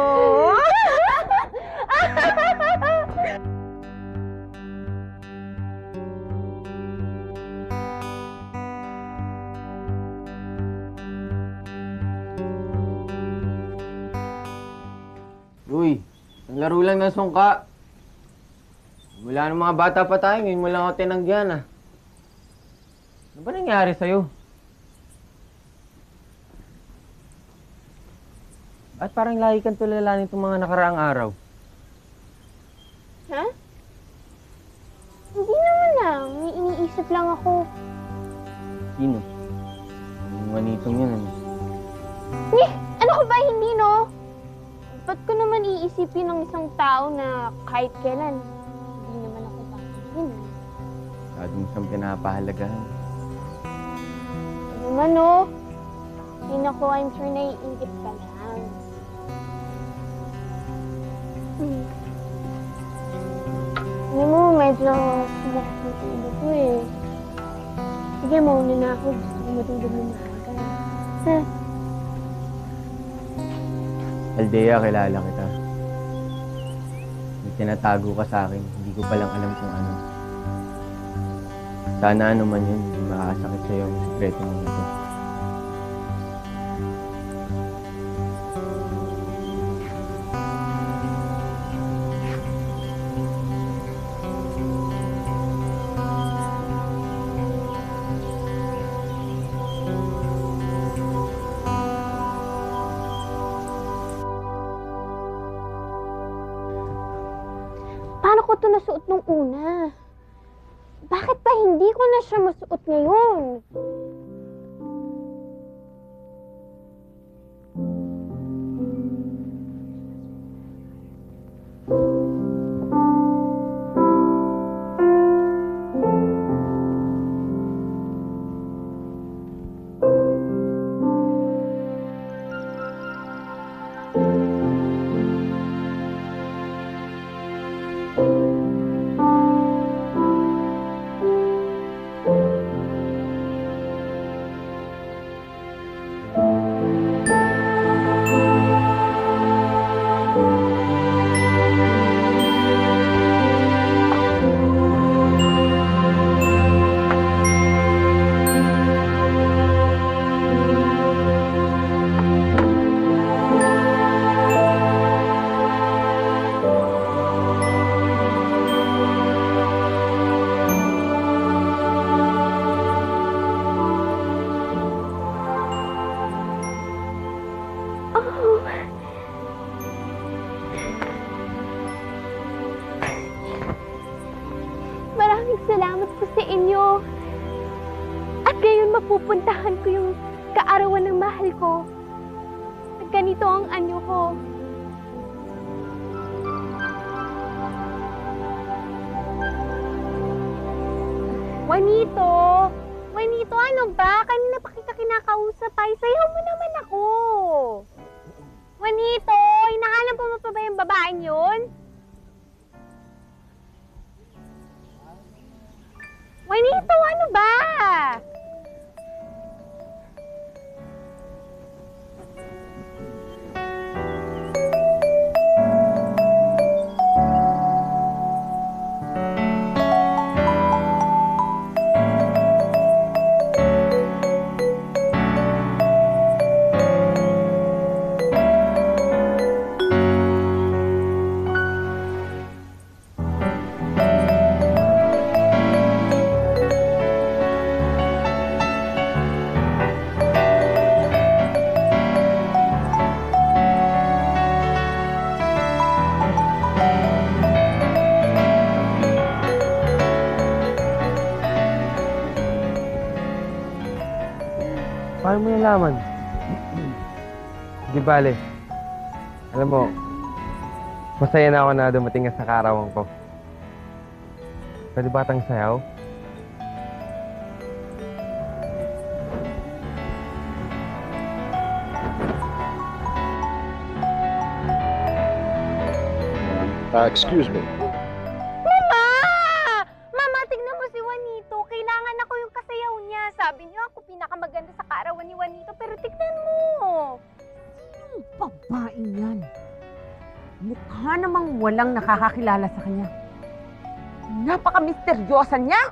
Uy, naglaro lang ng sungka. Mula ng mga bata pa tayo, ngayon mo lang ako tinanggihan ah. Ano ba nangyari sa'yo? At parang lagi kang tulala nitong mga nakaraang araw. Ha? Hindi naman lang. May iniisip lang ako. Sino? Yung Juanitong yun ano? Ano ko ba hindi, no? Ba't ko naman iisipin ng isang tao na kahit kailan, hindi naman ako papansin. Masyado mo siyang pinapahalagahan. Ano naman, no? Hindi na ko, I'm sure naiingit ka lang. Ano mo, medyo Sige, mauna na ako. Gusto ko matulog ng maaga. Ha? Aldea, kilala kita. May tinatago ka sa akin. Hindi ko palang alam kung ano. Sana ano man yun, hindi makakasakit sa'yo ang sikreto mo na to. Paano ko ito nasuot nung una? Bakit pa hindi ko na siya masuot ngayon? Maraming salamat po sa inyo. At ngayon mapupuntahan ko yung kaarawan ng mahal ko. At ganito ang anyo ko. Juanito! Juanito, ano ba? Kanina pa kita kinakausap ay. Sayaw mo naman ako. Juanito, hinahanap mo pa ba yung babaeng yun? Juanito, ano ba? Paano mo nalaman? Di bale. Alam mo, masaya na ako na dumating ka sa kaarawan ko. Pwede ba tang sayaw? Excuse me. Mama! Mama, tignan mo si Juanito. Kailangan ako yung kasayaw niya. Sabi niyo ako pinakamaganda sa kaarawan ni Juanito. Pero tignan mo. Sinong babaeng yan? Mukha namang walang nakakakilala sa kanya. Napaka-misteryosa niya!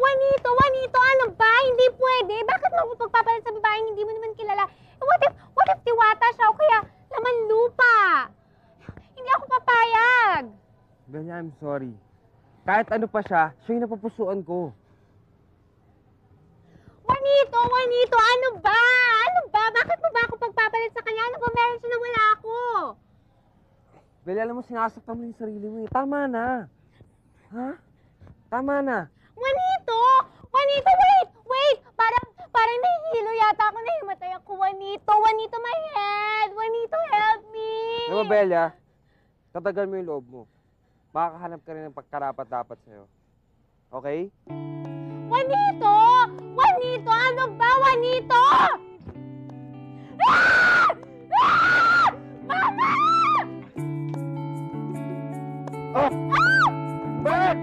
Juanito, Juanito, ano ba? Hindi pwede. Bakit mo ako pagpapalit sa babaeng hindi mo naman kilala? What if tiwata siya o kaya laman lupa? Hindi ako papayag. Bella, I'm sorry. Kahit ano pa siya yung napupusuan ko. Juanito, Juanito, ano ba? Ano ba? Bakit mo ba ako pagpapalit sa kanya? Ano ba meron siya na wala ako? Bella, alam mo, sinasaktan mo yung sarili mo eh. Tama na. Ha? Tama na. Juanito! Juanito, wait! Parang nahihilo yata ako. Nahimatay ako, Juanito. Juanito, my head! Juanito, help me! Alam mo, Bella, tatagal mo yung loob mo. Makakahanap ka rin ng pagkarapat-dapat sa'yo. Okay? Juanito! Juanito, ano ba? Juanito! Ah! Ah! Mama! Oh! Bakit?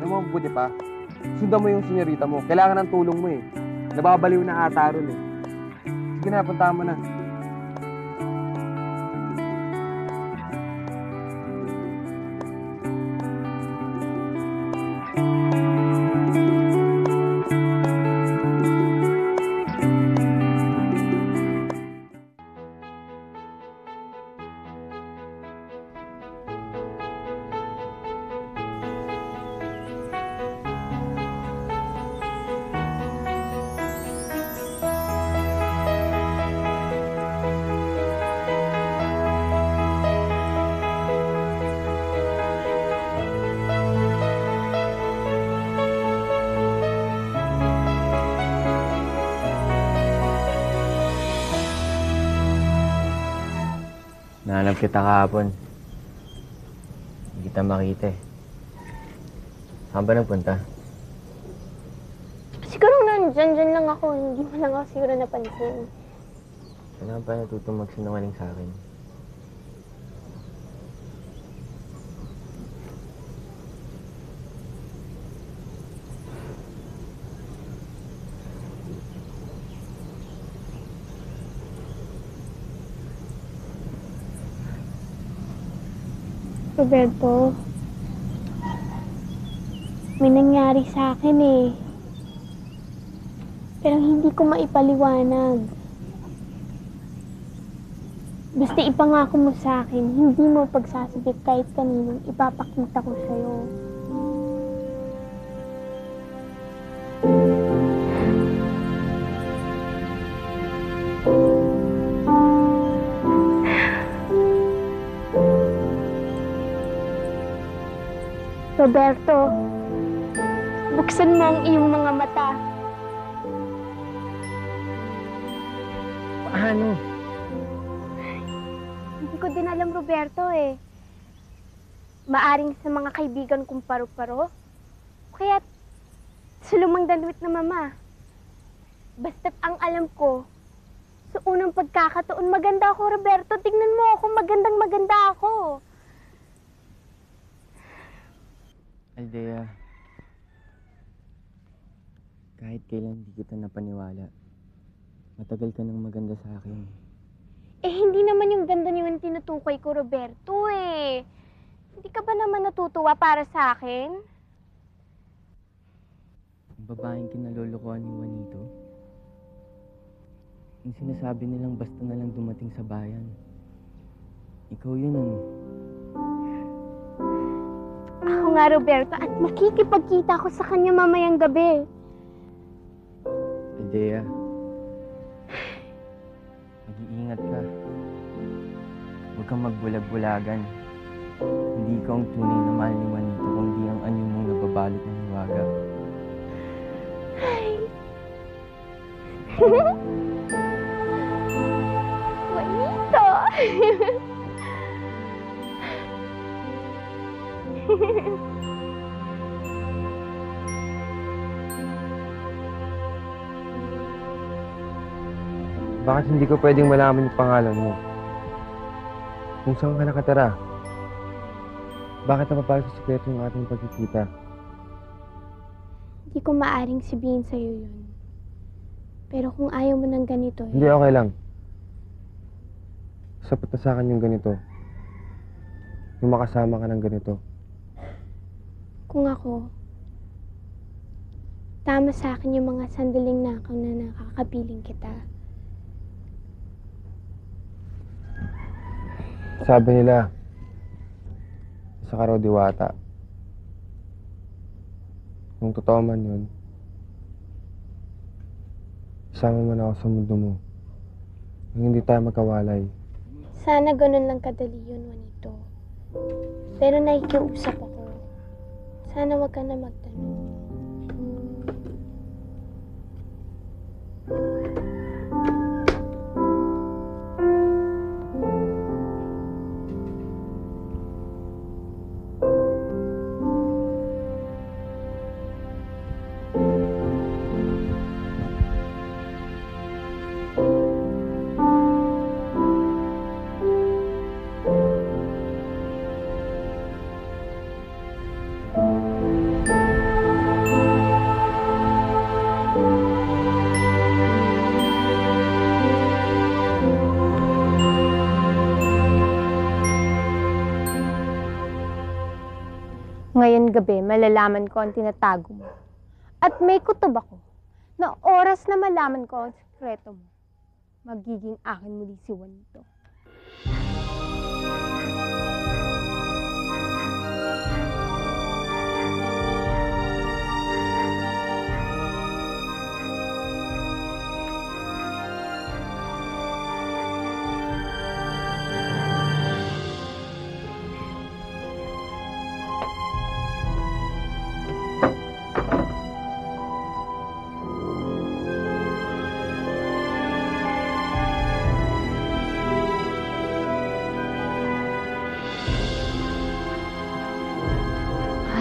Alam mo, buti pa. Sundan mo yung senyorita mo. Kailangan ng tulong mo eh. Nababaliw na ata ron eh. Sige na, puntahan mo na. Nahanap kita kahapon. Hindi kita makita eh. Saan ba nagpunta? Siguro nandyan lang ako. Hindi mo lang ako siguro napansin. Kailangan pa natutong magsinungaling sa akin. Roberto, may nangyari sa akin eh. Pero hindi ko maipaliwanag. Basta ipangako mo sa akin, hindi mo pagsasabik kahit kaninong ipapakita ko sa'yo. Roberto, buksan mo ang iyong mga mata. Paano? Hindi ko din alam, Roberto eh. Maaring sa mga kaibigan kong paru-paro. Kaya sa lumang damit na mama. Basta't ang alam ko, sa unang pagkakataon, maganda ako, Roberto. Tingnan mo ako, magandang-maganda ako. Aldea, kahit kailan hindi kita napaniwala, matagal ka nang maganda sa akin. Eh, hindi naman yung ganda niyo yung tinutukoy ko, Roberto eh. Hindi ka ba naman natutuwa para sa akin? Ang babaeng kinalolokohan ni Juanito, yung sinasabi nilang basta na lang dumating sa bayan. Ikaw yun ano. Ako nga, Roberto, at makikipagkita ko sa kanya mamayang gabi. Aldea, mag-iingat ka. Huwag kang magbulag-bulagan. Hindi ikaw ang tunay na mahal ni Juanito, kundi ang anyo mong nababalot ng hiwaga. Juanito! Bakit hindi ko pwedeng malaman yung pangalan mo? Kung saan ka nakatira? Bakit napapasok sa sikreto yung ating pagkikita? Hindi ko maaring sabihin sa'yo yun. Pero kung ayaw mo ng ganito Hindi, okay lang. Sapat na sa akin yung ganito. Yung makasama ka ng ganito. Kung ako, tama sa akin yung mga sandaling nakaw na nakakapiling kita. Sabi nila, isa ka raw diwata. Kung totoo man yun, isama mo na ako sa mundo mo. Nang hindi tayo magkawalay. Sana ganun lang kadali yun, Juanito. Pero nakikiusap ako. Sana wag ka na magtanong. Ngayon gabi, malalaman ko ang tinatago mo. At may kutob ako na oras na malaman ko ang sekreto mo, magiging akin muli si Juanito.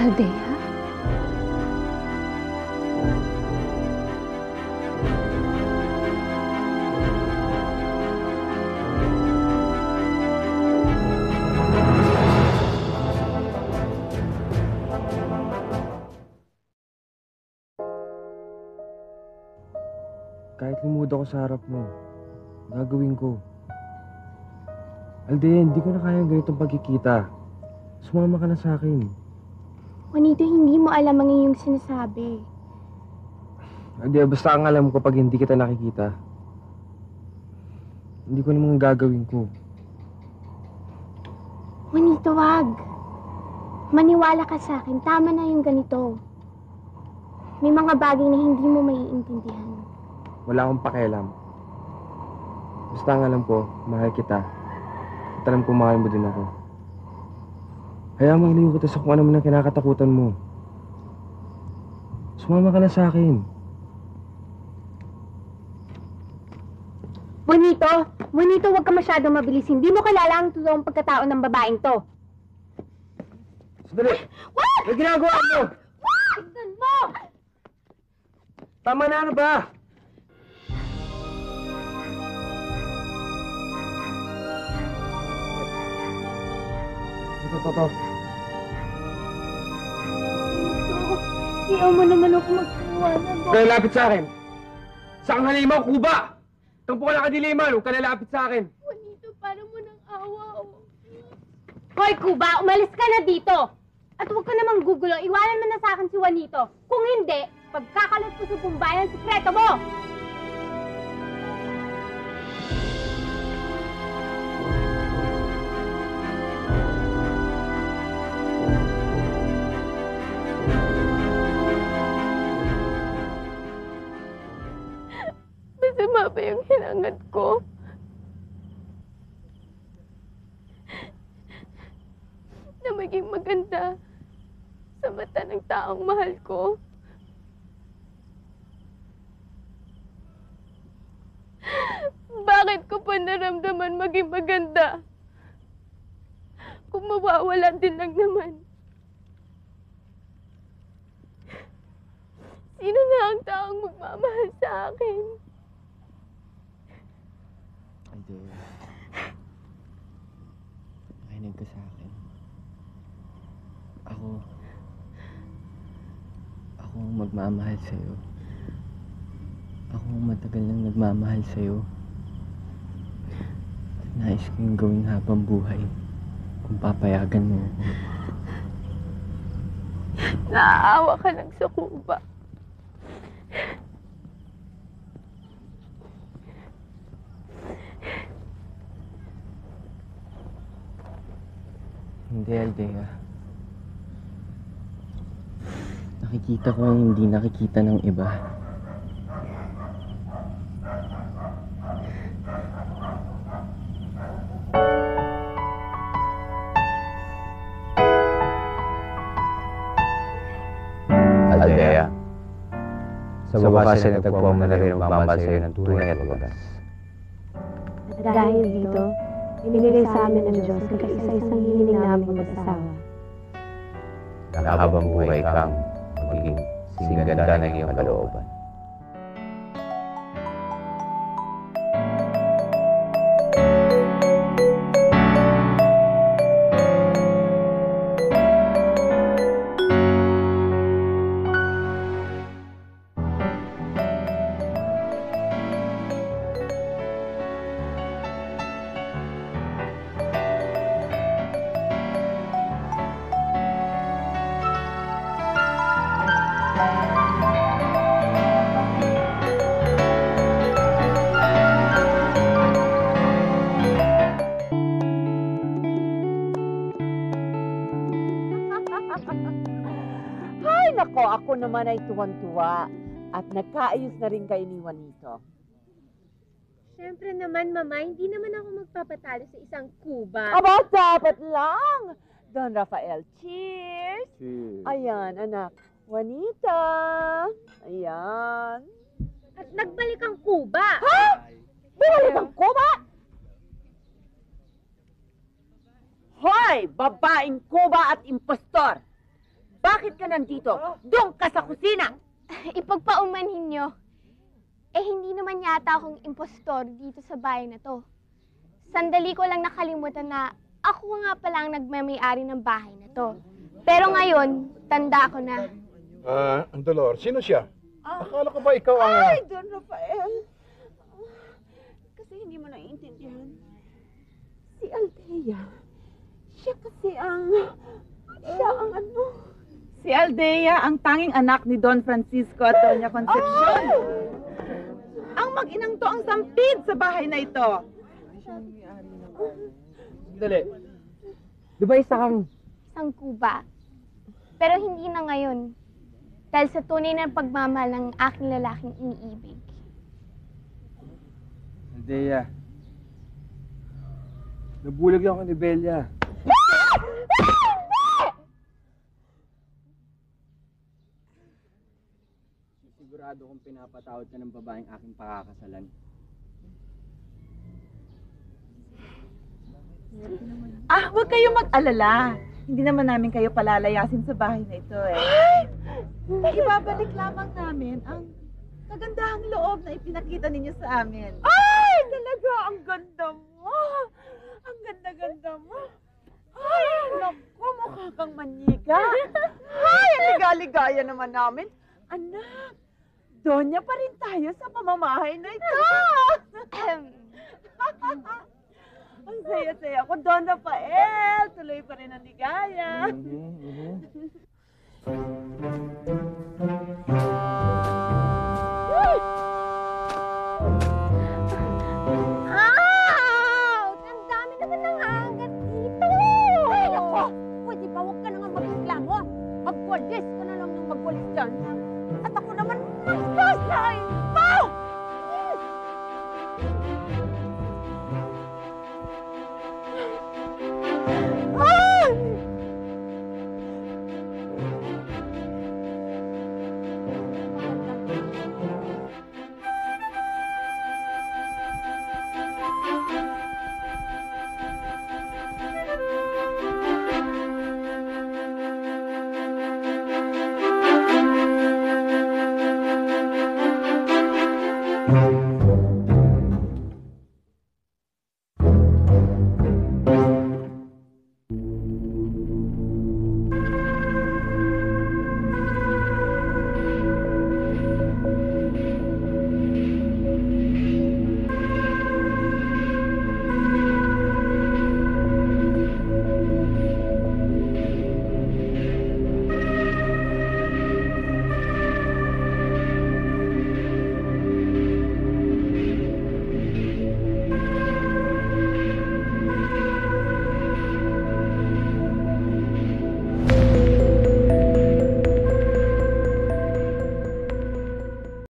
Aldea? Kahit lumuod ako sa harap mo, gagawin ko. Aldea, hindi ko na kaya ganitong pagkikita. Sumama ka na sa akin. Juanito, hindi mo alam ang iyong sinasabi. Aldea, basta ang alam ko pag hindi kita nakikita. Hindi ko namang gagawin ko. Juanito, wag. Maniwala ka sa akin. Tama na yung ganito. May mga bagay na hindi mo maiintindihan. Wala akong pakialam. Basta ang alam ko, mahal kita. At alam ko mahal mo din ako. Hayaan mo ilayo kita sa kung ano man ang kinakatakutan mo. Sumama ka na sa akin. Juanito, huwag ka masyadong mabilis. Hindi mo kilala ang totoong pagkatao ng babaeng to. Sandali! What? May ginagawa mo! Tignan mo! Tama na, ano ba? Ito. Ayaw mo naman ako magpaliwanag. Kaya lapit sa akin. Saan halimaw, kuba? Tampo ka nakadiliman, huwag ka nalapit sa akin. Juanito, parang mo ng awa. Hoy, Kuba, umalis ka na dito! At huwag ka namang gugulo. Iwanan mo na sa akin si Juanito. Kung hindi, pagkakalot ko sa bumbayan ang sikreto mo! Masama ba yung hinangad ko? Na maging maganda sa mata ng taong mahal ko? Bakit ko pa naramdaman maging maganda? Kung mawawala din lang naman. Sino na ang taong magmamahal sa akin? Aldea, makinig ka sa akin. Ako ang magmamahal sa'yo. Ako ang matagal nang nagmamahal sa'yo. At nais ko yung gawing habang buhay kung papayagan mo ako. Naaawa ka lang sa Kuba. Hindi, Aldea. Nakikita ko ang hindi nakikita ng iba. Aldea, sa wakas ay natagpuan mo na rin ang magmamahal sa'yo ng tunay at wagas. Dahil dito, binigay sa amin ng Diyos ang kaisa-isang hiling namin mag-asawa. Na habang buhay kang magiging singganda ng iyong kalooban. Nako, ako naman ay tuwang-tuwa. At nagkaayos na rin kayo ni Juanito. Siyempre naman, Mama, hindi naman ako magpapatalo sa isang kuba. Aba, dapat lang! Don Rafael, cheers! Cheers. Ayan, anak. Juanita! Ayan. At nagbalik ang kuba. Ha? Bumalik ang kuba? Hoy! Babaeng kuba at impostor! Bakit ka nandito? Doon ka sa kusina! Ipagpaumanhin nyo. Eh, hindi naman yata akong impostor dito sa bahay na to. Sandali ko lang nakalimutan na ako nga pala ang nagmamayari ng bahay na to. Pero ngayon, tanda ko na. Dolor, sino siya? Akala ko ba ikaw ang... Ay, Don Rafael. Kasi hindi mo naiintindihan. Si Aldea. Siya kasi ang... Siya ang ano... Si Aldea, ang tanging anak ni Don Francisco at Doña Concepcion. Ang mag-inang to ang sampid sa bahay na ito. Dali. Di ba isa kang... Isang kuba. Pero hindi na ngayon. Dahil sa tunay na pagmamahal ng aking lalaking iniibig. Aldea. Nabulag lang ako ni Belia. Sigurado kong pinapatawad ka ng babaeng aking pakakasalan. Huwag kayo mag-alala. Hindi naman namin kayo palalayasin sa bahay na ito eh. Ibabalik lamang namin ang kagandahang loob na ipinakita ninyo sa amin. Ay, talaga, ang ganda mo. Ang ganda-ganda mo. Ay, naku, mukha kang manika. Ay, ang ligaligaya naman namin. Anak, Donya pa rin tayo sa pamamahay na ito. Ang saya-saya ko, Don Rafael. Tuloy pa rin ang ligaya. Ouch! Ang dami naman ng angat dito! Ay, naku! Pwede ba huwag ka naman mag-reklamo? Magwalis ka na lang ng magwalis dyan. At ako naman, magsasain